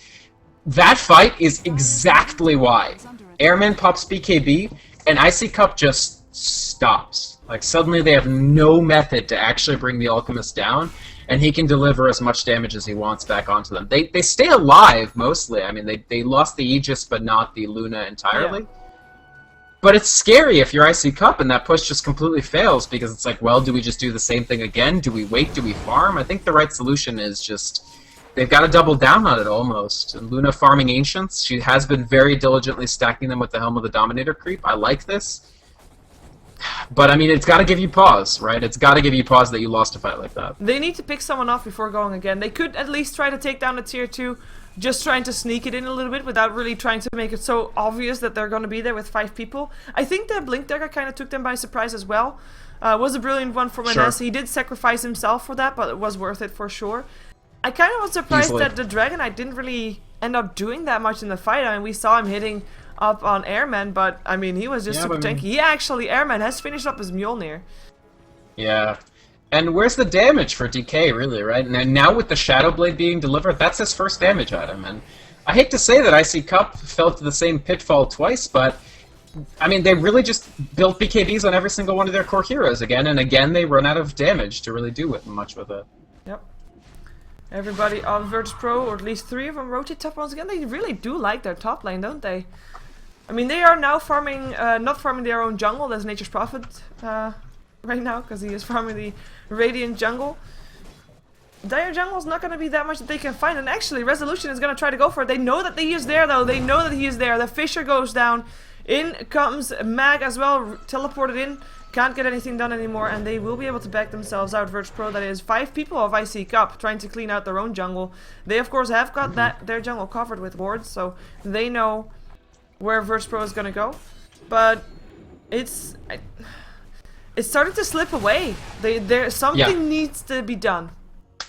that fight is exactly why. Airman pops BKB, and iCCup just stops. Like, suddenly they have no method to actually bring the Alchemist down, and he can deliver as much damage as he wants back onto them. They stay alive, mostly. I mean, they lost the Aegis, but not the Luna entirely. But it's scary if you're iCCup and that push just completely fails, because it's like, well, do we just do the same thing again? Do we wait? Do we farm? I think the right solution is just... They've got to double down on it, almost. And Luna farming Ancients. She has been very diligently stacking them with the Helm of the Dominator creep. I like this. But, I mean, it's got to give you pause, right? It's got to give you pause that you lost a fight like that. They need to pick someone off before going again. They could at least try to take down a tier 2, just trying to sneak it in a little bit without really trying to make it so obvious that they're going to be there with 5 people. I think that Blink Dagger kind of took them by surprise as well. Was a brilliant one from Ines. He did sacrifice himself for that, but it was worth it for sure. I kind of was surprised that the Dragon Knight didn't really end up doing that much in the fight. I mean, we saw him hitting up on Airman, but I mean, he was just super tanky. He actually, Airman, has finished up his Mjolnir. Yeah. And where's the damage for DK, really, right? And now with the Shadow Blade being delivered, that's his first damage item. And I hate to say that iCCup fell to the same pitfall twice, but I mean, they really just built BKBs on every single one of their core heroes again, and again they run out of damage to really do much with it. Yep. Everybody on Virtus.pro, or at least 3 of them, rotate top once again. They really do like their top lane, don't they? I mean, they are now farming, not farming their own jungle, that's Nature's Prophet right now, because he is farming the Radiant jungle. Dire jungle is not going to be that much that they can find, and actually Resolution is going to try to go for it. They know that he is there, though. They know that he is there. The Fisher goes down. In comes Mag as well, teleported in. Can't get anything done anymore, and they will be able to back themselves out. Virtus.pro, that is 5 people of iCCup trying to clean out their own jungle. They, of course, have got their jungle covered with wards, so they know where Virtus.pro is going to go. But it's starting to slip away. Something needs to be done.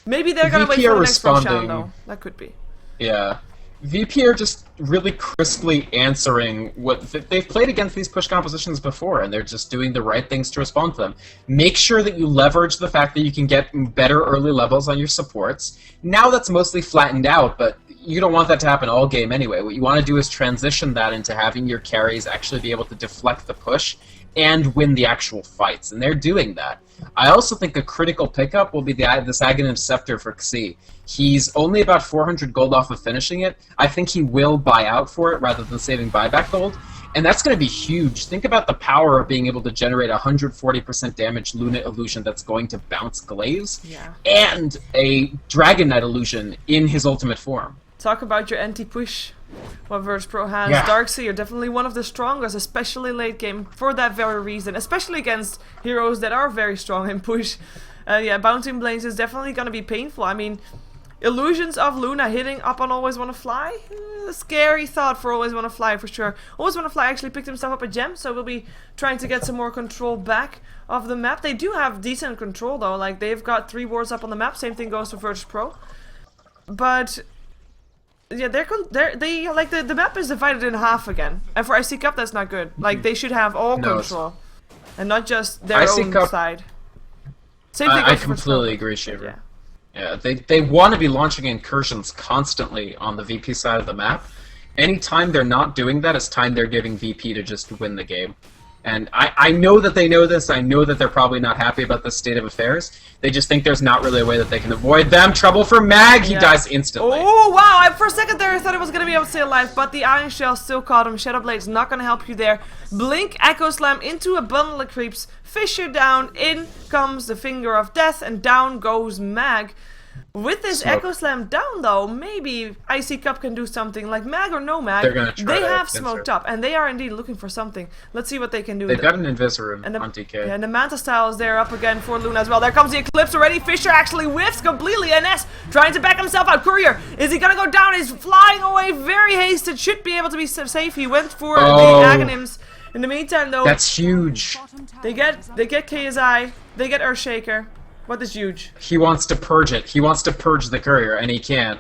Maybe they're going to wait for the next Roshan, though. That could be. Yeah. VP are just really crisply answering what they've played against these push compositions before, and they're just doing the right things to respond to them. Make sure that you leverage the fact that you can get better early levels on your supports. Now that's mostly flattened out, but you don't want that to happen all game anyway. What you want to do is transition that into having your carries actually be able to deflect the push and win the actual fights, and they're doing that. I also think a critical pickup will be this Aghanim Scepter for Xi. He's only about 400 gold off of finishing it. I think he will buy out for it rather than saving buyback gold, and that's going to be huge. Think about the power of being able to generate 140% damage Luna Illusion that's going to bounce Glaives, and a Dragon Knight Illusion in his ultimate form. Talk about your anti-push. What Virtus.pro has. Darkseid are definitely one of the strongest, especially late game, for that very reason. Especially against heroes that are very strong in push. Yeah, Bouncing Blades is definitely going to be painful. I mean, illusions of Luna hitting up on Always Wanna Fly? A scary thought for Always Wanna Fly, for sure. Always Wanna Fly actually picked himself up a gem, so we'll be trying to get some more control back of the map. They do have decent control, though. Like, they've got 3 wards up on the map. Same thing goes for Virtus.pro. But yeah, the map is divided in half again, and for iCCup that's not good. Like, they should have all control, and not just their own side. Same thing. I completely agree, Sheever. Yeah, they want to be launching incursions constantly on the VP side of the map. Anytime they're not doing that, it's time they're giving VP to just win the game. And I know that they know this. I know that they're probably not happy about this state of affairs. They just think there's not really a way that they can avoid them. Trouble for Mag! He dies instantly. Oh, wow! For a second there, I thought I was going to be able to stay alive, but the Iron Shell still caught him. Shadow Blade's not going to help you there. Blink, Echo Slam into a bundle of creeps. Fisher down. In comes the Finger of Death, and down goes Mag. With this Echo Slam down, though, maybe iCCup can do something. Like, Mag or no Mag, they have smoked up, and they are indeed looking for something. Let's see what they can do. They've got an Invisoroom on DK. Yeah, and the Manta Style is there up again for Luna as well. There comes the Eclipse already. Fisher actually whiffs completely. NS trying to back himself out. Courier, is he going to go down? He's flying away, very hasted. Should be able to be safe. He went for the Aghanims. In the meantime, though, that's huge. They get KSI. They get Earthshaker. What is huge? He wants to purge it. He wants to purge the courier, and he can't.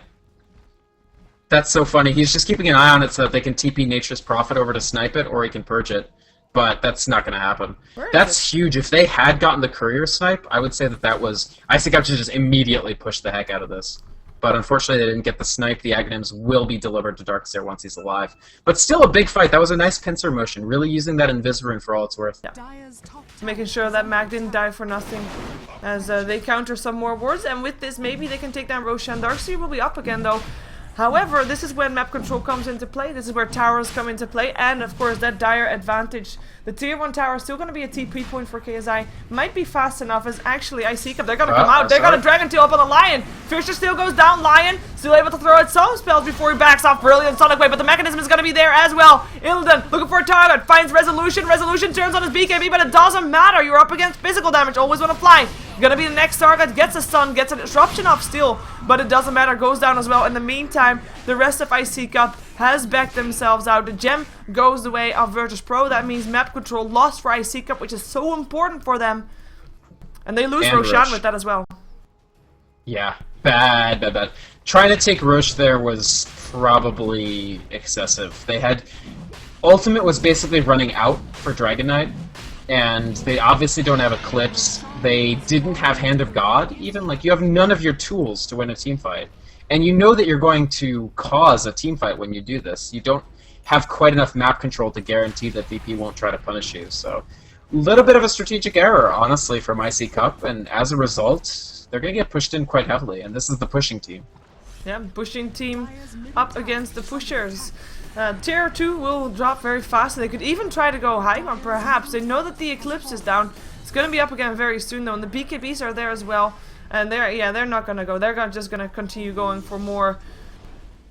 That's so funny. He's just keeping an eye on it so that they can TP Nature's Prophet over to snipe it, or he can purge it. But that's not going to happen. That's huge. If they had gotten the courier snipe, I would say that was... iCCup should just immediately push the heck out of this. But unfortunately, they didn't get the snipe. The Aghanims will be delivered to Darkseer once he's alive. But still a big fight. That was a nice pincer motion. Really using that Invisoroom for all it's worth. Yeah. Making sure that Mag didn't die for nothing. As they counter some more wards. And with this, maybe they can take down Roshan. Darkseer will be up again, though. However, this is when map control comes into play, this is where towers come into play, and of course that dire advantage. The tier 1 tower is still going to be a TP point for KSI. Might be fast enough as actually iCCup. They're going to come out. They're going to Dragon Tail up on the Lion. Fisher still goes down. Lion still able to throw out some spells before he backs off. Brilliant Sonic Wave, but the mechanism is going to be there as well. Illidan looking for a target. Finds Resolution. Resolution turns on his BKB, but it doesn't matter. You're up against physical damage. Always want to fly. Gonna be the next target. Gets a stun. Gets a disruption off still, but it doesn't matter. Goes down as well. In the meantime, the rest of iCCup has backed themselves out. The gem goes the way of Virtus.pro. That means map control lost for iCCup, which is so important for them. And they lose Roshan with that as well. Yeah, bad. Trying to take Roche there was probably excessive. They had... Ultimate was basically running out for Dragon Knight, and they obviously don't have Eclipse. They didn't have Hand of God, even. Like, you have none of your tools to win a team fight. And you know that you're going to cause a team fight when you do this. You don't have quite enough map control to guarantee that VP won't try to punish you. So, a little bit of a strategic error, honestly, from iCCup, and as a result, they're going to get pushed in quite heavily, and this is the pushing team. Yeah, pushing team up against the pushers. Tier 2 will drop very fast, and they could even try to go high one, perhaps. They know that the Eclipse is down. It's going to be up again very soon, though, and the BKBs are there as well. And they're not going to go. They're just going to continue going for more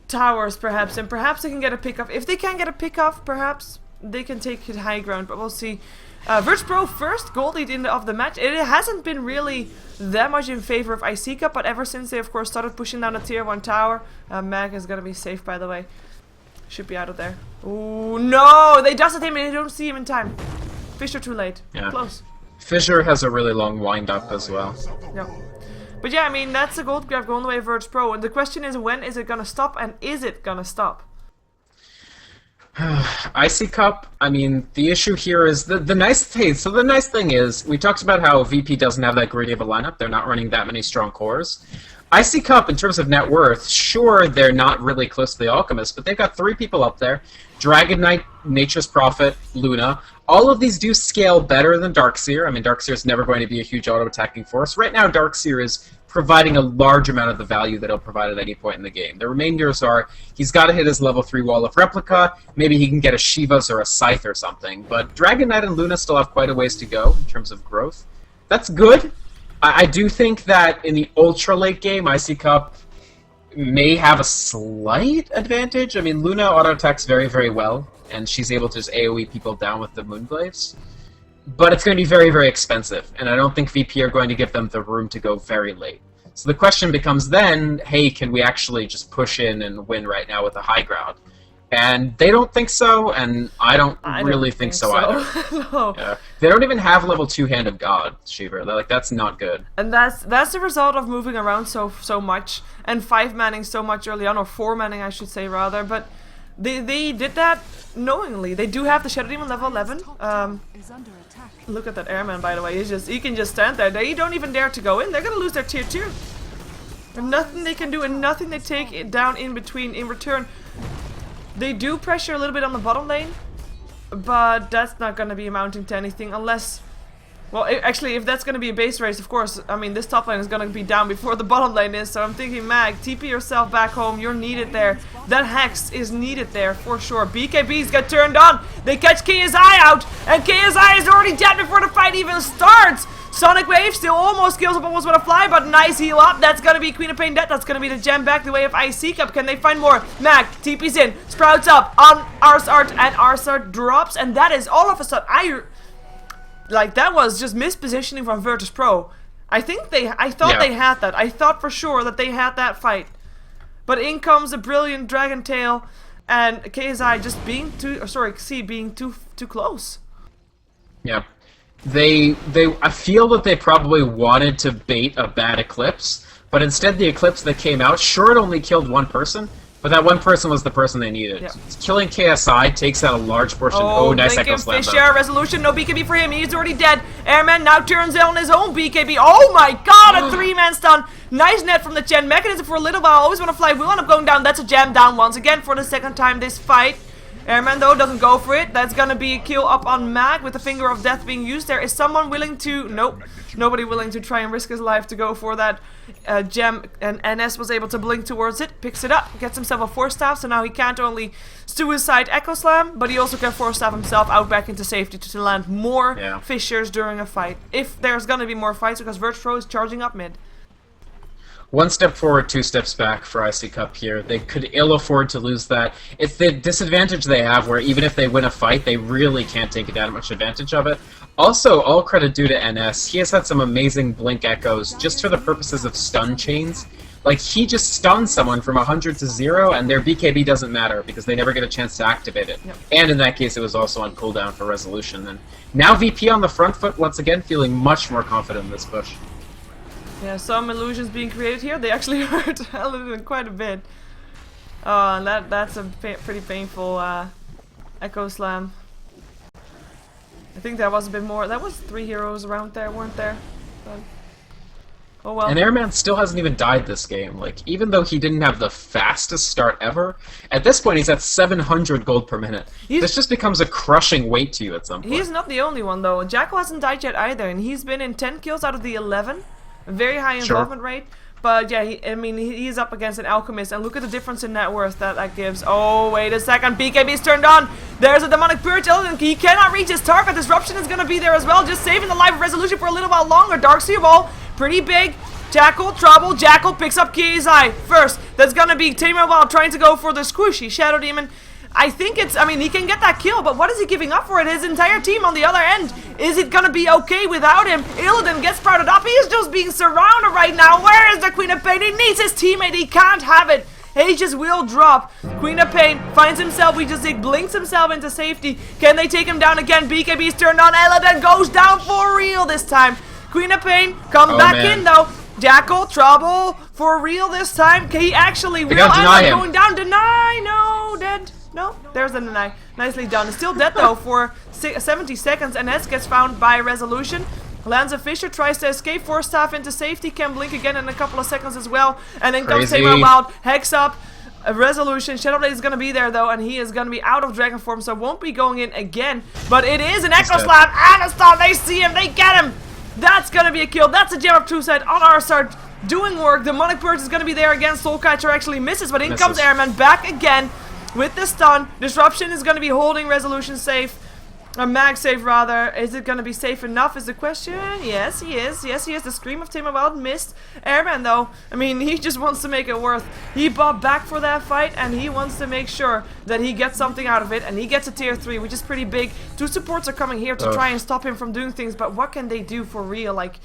towers, perhaps. And perhaps they can get a pick-off. If they can get a pick-off, perhaps they can take it high ground. But we'll see. Virtus.pro first gold lead of the match. It hasn't been really that much in favor of iCCup, but ever since they, of course, started pushing down the tier 1 tower, Mag is going to be safe, by the way. Should be out of there. Ooh, no! They dusted him and they don't see him in time. Fisher too late. Yeah. Close. Fisher has a really long wind-up as well. Yeah. But yeah, I mean, that's a gold grab going the way of Virtus.pro. And the question is, when is it going to stop, and is it going to stop? iCCup, I mean, the issue here is the nice thing is, we talked about how VP doesn't have that greedy of a lineup. They're not running that many strong cores. iCCup, in terms of net worth, sure, they're not really close to the Alchemist, but they've got 3 people up there. Dragon Knight, Nature's Prophet, Luna. All of these do scale better than Darkseer. I mean, Darkseer is never going to be a huge auto-attacking force. Right now, Darkseer is providing a large amount of the value that he'll provide at any point in the game. The remainders are, he's got to hit his level 3 wall of Replica, maybe he can get a Shiva's or a Scythe or something, but Dragon Knight and Luna still have quite a ways to go in terms of growth. That's good. I do think that in the ultra late game, iCCup may have a slight advantage. I mean, Luna auto-attacks very, very well, and she's able to just AoE people down with the Moonglaives. But it's going to be very, very expensive, and I don't think VP are going to give them the room to go very late. So the question becomes then, hey, can we actually just push in and win right now with a high ground? And they don't think so, and I don't really think so either. No. Yeah. They don't even have level 2 Hand of God, Sheever. Like, that's not good. And that's the result of moving around so much, and 5-manning so much early on, or 4-manning I should say rather, but they did that knowingly. They do have the Shadow Demon level 11. Look at that Airman, by the way. He can just stand there. They don't even dare to go in. They're gonna lose their tier 2. There's nothing they can do, and nothing they take it down in between in return. They do pressure a little bit on the bottom lane, but that's not going to be amounting to anything unless... Well, actually, if that's going to be a base race, of course, I mean, this top lane is going to be down before the bottom lane is, so I'm thinking, Mag, TP yourself back home, you're needed there. That Hex is needed there, for sure. BKBs get turned on, they catch KSI out, and KSI is already dead before the fight even starts! Sonic Wave still almost kills up, almost want to fly, but nice heal up. That's gonna be Queen of Pain dead. That's gonna be the gem back the way of iCCup. Can they find more? Mag, TP's in, sprouts up on Arsart, and Arsart drops, and that is all of a sudden. Like, that was just mispositioning from Virtus.pro. I thought they had that. I thought for sure that they had that fight. But in comes a brilliant Dragon Tail, and KSI just being being too close. Yeah. I feel that they probably wanted to bait a bad Eclipse, but instead the Eclipse that came out, sure, it only killed one person, but that one person was the person they needed. Yep. Killing KSI takes out a large portion. Oh, nice Echo Slam. Fisher, Resolution, no BKB for him, he's already dead. Airman now turns on his own BKB. Oh my god, a 3-man stun. Nice net from the Chen. Mechanism for a little while, always want to fly, will end up going down. That's a jam down once again for the second time this fight. Airman though doesn't go for it. That's gonna be a kill up on Mag with the Finger of Death being used. There is someone willing to... Nope. Nobody willing to try and risk his life to go for that gem. And NS was able to blink towards it. Picks it up. Gets himself a Force Staff. So now he can't only suicide Echo Slam, but he also can Force Staff himself out back into safety to land more fissures during a fight. If there's gonna be more fights, because Virtus.pro is charging up mid. One step forward, two steps back for iCCup here. They could ill afford to lose that. It's the disadvantage they have where even if they win a fight, they really can't take that much advantage of it. Also, all credit due to NS. He has had some amazing blink echoes just for the purposes of stun chains. Like, he just stuns someone from 100 to 0, and their BKB doesn't matter because they never get a chance to activate it. Yep. And in that case, it was also on cooldown for resolution. And now VP on the front foot, once again, feeling much more confident in this push. Yeah, some illusions being created here. They actually hurt Eladin quite a bit. And that's a pretty painful Echo Slam. I think that was a bit more. That was 3 heroes around there, weren't there? But, oh well. And Airman still hasn't even died this game. Like, even though he didn't have the fastest start ever, at this point he's at 700 gold per minute. This just becomes a crushing weight to you at some point. He's not the only one though. Jackal hasn't died yet either, and he's been in 10 kills out of the 11. A very high involvement rate. But yeah, he's up against an Alchemist, and look at the difference in net worth that gives. Oh, wait a second, BKB's turned on. There's a Demonic Purge, and he cannot reach his target. Disruption is going to be there as well, just saving the life of Resolution for a little while longer. Dark Sea Ball, pretty big. Jackal, trouble. Jackal picks up KSI first. That's going to be Tamer while trying to go for the squishy Shadow Demon. I think it's, he can get that kill, but what is he giving up for it? His entire team on the other end. Is it gonna be okay without him? Illidan gets sprouted up. He's just being surrounded right now. Where is the Queen of Pain? He needs his teammate. He can't have it. Aegis will drop. Queen of Pain finds himself. He blinks himself into safety. Can they take him down again? BKB's turned on. Illidan goes down for real this time. Queen of Pain comes back in though. Jackal, trouble for real this time. He actually will end up going down. Deny, no, dead. No, there's a deny. Nicely done. Still dead though for 70 seconds. NS gets found by Resolution. Lands a Fisher, tries to escape, Force Staff into safety, can blink again in a couple of seconds as well. And then comes Tamer Wild, Hex up, a Resolution. Shadowblade is going to be there though, and he is going to be out of Dragon form, so won't be going in again. But it is an Echo Slam and a stun. They see him, they get him. That's going to be a kill. That's a Gem of True Sight on our start. Doing work. Demonic Purge is going to be there again. Soulcatcher actually misses, but in comes Airman back again. With the stun, Disruption is going to be holding Resolution safe. Mag safe, rather. Is it going to be safe enough is the question? Yes, he is. Yes, he is. The Scream of Tamer Wild missed. Airman, though, he just wants to make it worth. He bought back for that fight, and he wants to make sure that he gets something out of it, and he gets a tier 3, which is pretty big. 2 supports are coming here to try and stop him from doing things, but what can they do for real? Like,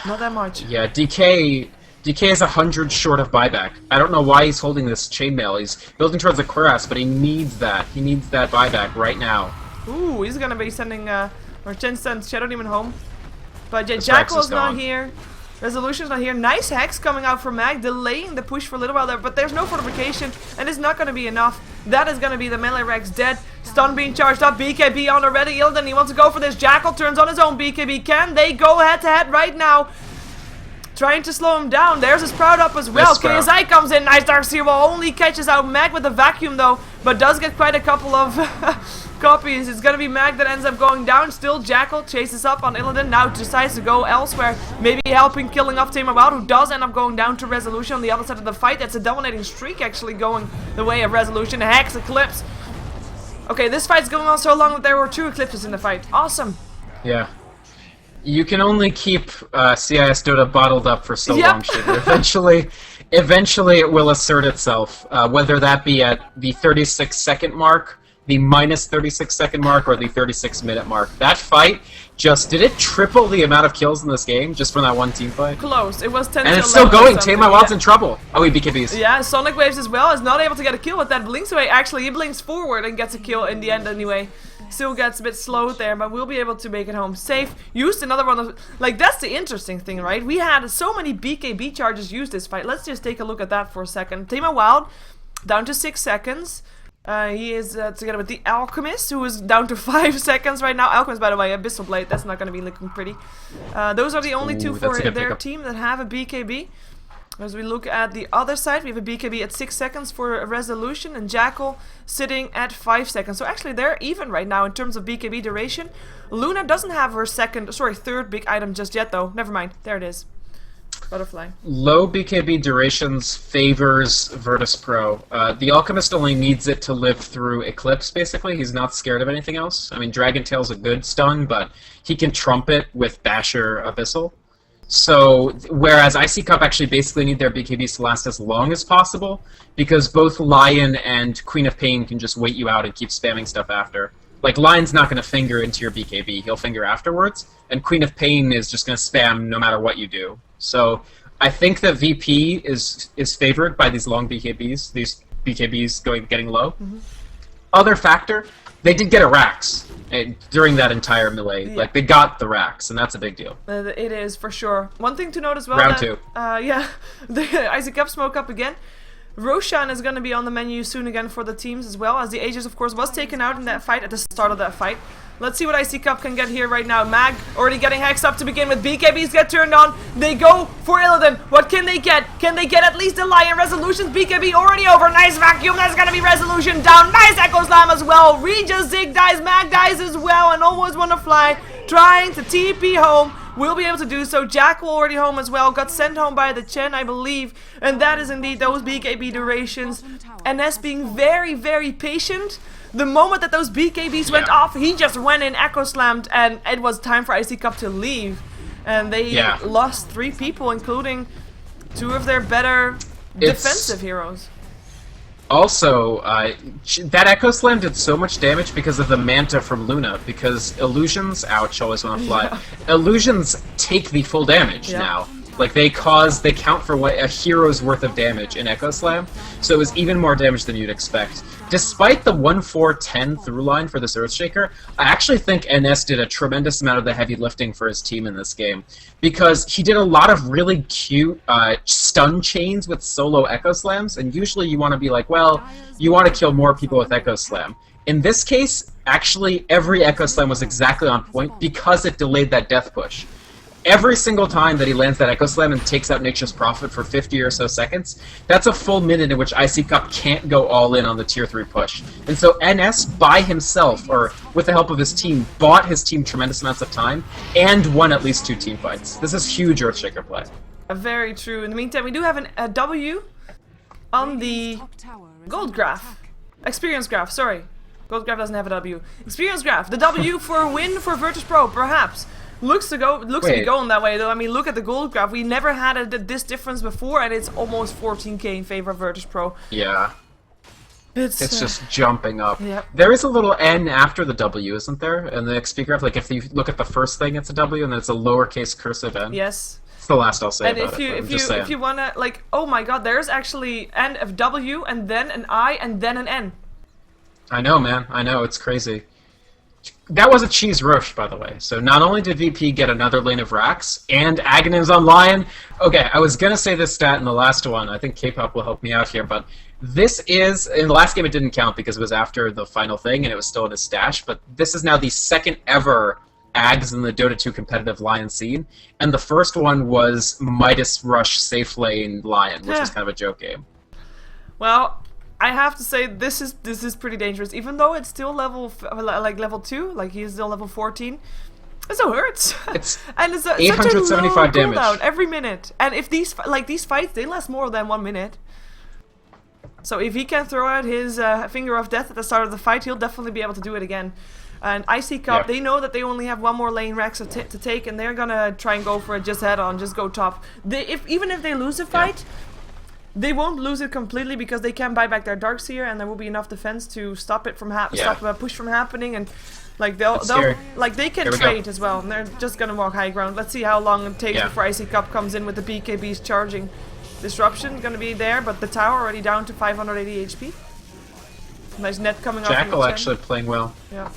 not that much. Yeah, DK is 100 short of buyback. I don't know why he's holding this chainmail. He's building towards the cuirass, but he needs that. He needs that buyback right now. Ooh, he's gonna be sending or Chen sends Shadow Demon home. But yeah, Jackal's not here. Resolution's not here. Nice Hex coming out from Mag, delaying the push for a little while there, but there's no fortification, and it's not gonna be enough. That is gonna be the melee Rex dead. Stun being charged up, BKB on already. Illidan, he wants to go for this. Jackal turns on his own BKB. Can they go head to head right now? Trying to slow him down. There's a Sprout up as well. KSI comes in. Nice Dark Sea Ball. Only catches out Mag with the vacuum though, but does get quite a couple of copies. It's gonna be Mag that ends up going down. Still Jackal chases up on Illidan. Now decides to go elsewhere. Maybe helping killing off Tamer Wild, who does end up going down to Resolution on the other side of the fight. That's a dominating streak actually going the way of Resolution. Hex Eclipse. Okay, this fight's going on so long that there were 2 eclipses in the fight. Awesome. Yeah. You can only keep CIS Dota bottled up for so long, Sheever. Eventually it will assert itself, whether that be at the 36-second mark, the minus 36-second mark, or the 36-minute mark. That fight did it triple the amount of kills in this game just from that one team fight? Close. It was 10 and it's still going. Tamer Wild's in trouble. Oh, he BKBs. Yeah, Sonic Waves as well is not able to get a kill with that. Blinks away. Actually, he blinks forward and gets a kill in the end anyway. Still gets a bit slowed there, but we'll be able to make it home safe. Used another one of, like, that's the interesting thing, right? We had so many BKB charges used this fight. Let's just take a look at that for a second. Tamer Wild down to 6 seconds. He is together with the Alchemist, who is down to 5 seconds right now. Alchemist, by the way, Abyssal Blade. That's not going to be looking pretty. Those are the only 2 for their team that have a BKB. As we look at the other side, we have a BKB at 6 seconds for a resolution, and Jackal sitting at 5 seconds. So actually they're even right now in terms of BKB duration. Luna doesn't have her third big item just yet though. Never mind, there it is. Butterfly. Low BKB durations favors VirtusPro. The Alchemist only needs it to live through Eclipse, basically. He's not scared of anything else. I mean, Dragon Tail's a good stun, but he can trump it with Basher Abyssal. So, whereas iCCup actually basically need their BKBs to last as long as possible, because both Lion and Queen of Pain can just wait you out and keep spamming stuff after. Like, Lion's not going to finger into your BKB, he'll finger afterwards, and Queen of Pain is just going to spam no matter what you do. So, I think that VP is favored by these long BKBs, these BKBs getting low. Mm-hmm. Other factor, they did get a Rax during that entire melee. Yeah. Like, they got the Rax, and that's a big deal. It is, for sure. One thing to note as well, Round 2. Yeah, the iCCup smoke up again. Roshan is going to be on the menu soon again for the teams as well, as the Aegis, of course, was taken out in that fight at the start of that fight. Let's see what iCCup can get here right now. Mag already getting hexed up to begin with. BKBs get turned on. They go for Illidan. What can they get? Can they get at least a Lion? Resolutions, BKB already over. Nice vacuum. That's going to be Resolution down. Nice Echo Slam as well. Regis Zig dies. Mag dies as well. And almost want to fly. Trying to TP home. Will be able to do so. Jackal already home as well. Got sent home by the Chen, I believe. And that is indeed those BKB durations. NS being very, very patient. The moment that those BKBs went off, he just went in, Echo Slammed, and it was time for iCCup to leave. And they lost 3 people, including 2 of their better defensive heroes. Also, that Echo Slam did so much damage because of the Manta from Luna, because illusions, ouch, always want to fly. Yeah. Illusions take the full damage now. Like, they count for what a hero's worth of damage in Echo Slam, so it was even more damage than you'd expect. Despite the 1-4-10 through line for this Earthshaker, I actually think NS did a tremendous amount of the heavy lifting for his team in this game, because he did a lot of really cute stun chains with solo Echo Slams, and usually you want to be like, well, you want to kill more people with Echo Slam. In this case, actually, every Echo Slam was exactly on point because it delayed that death push. Every single time that he lands that Echo Slam and takes out Nature's Prophet for 50 or so seconds, that's a full minute in which iCCup can't go all in on the tier 3 push. And so NS, by himself, or with the help of his team, bought his team tremendous amounts of time, and won at least 2 team fights. This is huge Earthshaker play. Very true. In the meantime, we do have a W on the gold graph. Experience graph, sorry. Gold graph doesn't have a W. Experience graph. The W for a win for Virtus.pro, perhaps. Looks to be going that way though. I mean, look at the gold graph. We never had this difference before, and it's almost 14k in favor of Virtus.pro. Yeah. It's just jumping up. Yep. There is a little N after the W, isn't there? In the XP graph, like if you look at the first thing, it's a W, and then it's a lowercase cursive N. Yes. It's the last I'll say and about if you wanna, like, oh my god, there's actually N of W, and then an I, and then an N. I know, man. I know, it's crazy. That was a cheese rush, by the way. So not only did VP get another lane of racks, and Aghanim's on Lion. Okay, I was gonna say this stat in the last one. I think K-pop will help me out here, but this is, in the last game it didn't count because it was after the final thing and it was still in his stash, but this is now the second ever Ags in the Dota 2 competitive Lion scene, and the first one was Midas Rush Safe Lane Lion, which was kind of a joke game. Well, I have to say this is pretty dangerous, even though it's still level 2, like he's still level 14. It still hurts. It's and it's 875 damage cooldown every minute. And if these fights, they last more than 1 minute. So if he can throw out his finger of death at the start of the fight, he'll definitely be able to do it again. And iCCup, they know that they only have 1 more lane Rex to take, and they're gonna try and go for it just head on, just go top. Even if they lose the fight, they won't lose it completely because they can buy back their Darkseer, and there will be enough defense to stop it from stop a push from happening, and like they can trade as well, and they're just gonna walk high ground. Let's see how long it takes before iCCup comes in with the BKBs charging. Disruption gonna be there, but the tower already down to 580 HP. Nice net coming off. Jackal actually playing well. Yeah.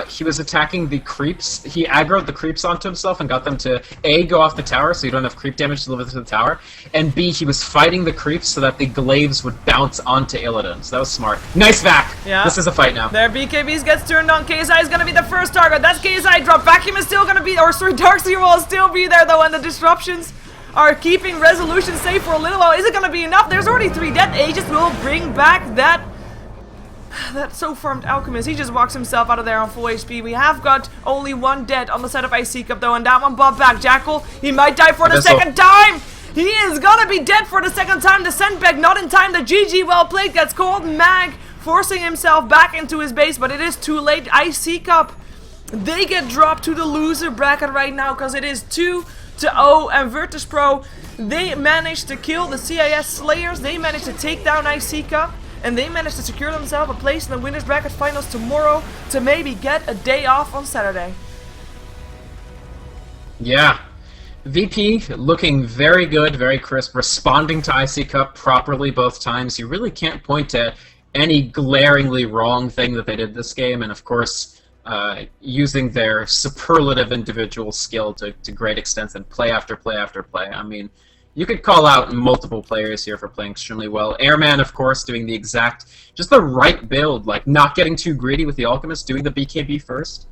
He was attacking the creeps. He aggroed the creeps onto himself and got them to A, go off the tower so you don't have creep damage to deliver to the tower, and B, he was fighting the creeps so that the glaives would bounce onto Illidan. So that was smart. Nice vac! Yeah. This is a fight now. Their BKBs gets turned on. KSI is gonna be the first target. That's KSI drop. Vacuum is still gonna be, or sorry, Darkseer will still be there though, and the disruptions are keeping resolution safe for a little while. Is it gonna be enough? There's already 3 dead. Aegis will bring back that so farmed alchemist. He just walks himself out of there on full HP. We have got only 1 dead on the side of iCCup though, and that one bought back. Jackal, he might die for the second time. He is gonna be dead for the second time. The sandbag not in time. The GG well played gets called. Mag forcing himself back into his base, but it is too late. iCCup, they get dropped to the loser bracket right now because it is 2-0, and VirtusPro, they managed to kill the CIS Slayers. They managed to take down iCCup, and they managed to secure themselves a place in the winners bracket finals tomorrow to maybe get a day off on Saturday. Yeah. VP looking very good, very crisp, responding to iCCup properly both times. You really can't point to any glaringly wrong thing that they did this game, and of course, using their superlative individual skill to great extent and play after play after play. I mean, you could call out multiple players here for playing extremely well. Airman, of course, doing just the right build, like not getting too greedy with the Alchemist, doing the BKB first,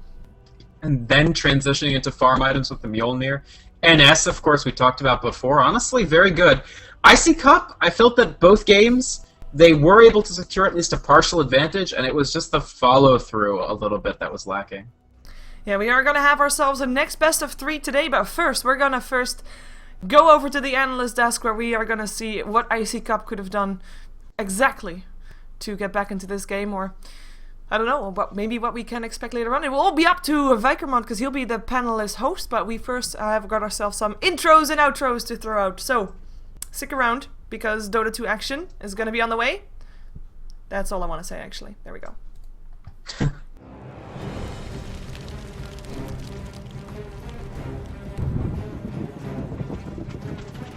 and then transitioning into farm items with the Mjolnir. NS, of course, we talked about before. Honestly, very good. iCCup, I felt that both games, they were able to secure at least a partial advantage, and it was just the follow-through a little bit that was lacking. Yeah, we are going to have ourselves a next best of 3 today, but first, we're going to go over to the analyst desk where we are going to see what iCCup could have done exactly to get back into this game, or I don't know, but maybe what we can expect later on. It will all be up to Vyrkomond because he'll be the panelist host, but we first have got ourselves some intros and outros to throw out. So, stick around because Dota 2 action is going to be on the way. That's all I want to say, actually. There we go.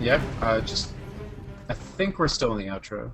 Yep, I think we're still in the outro.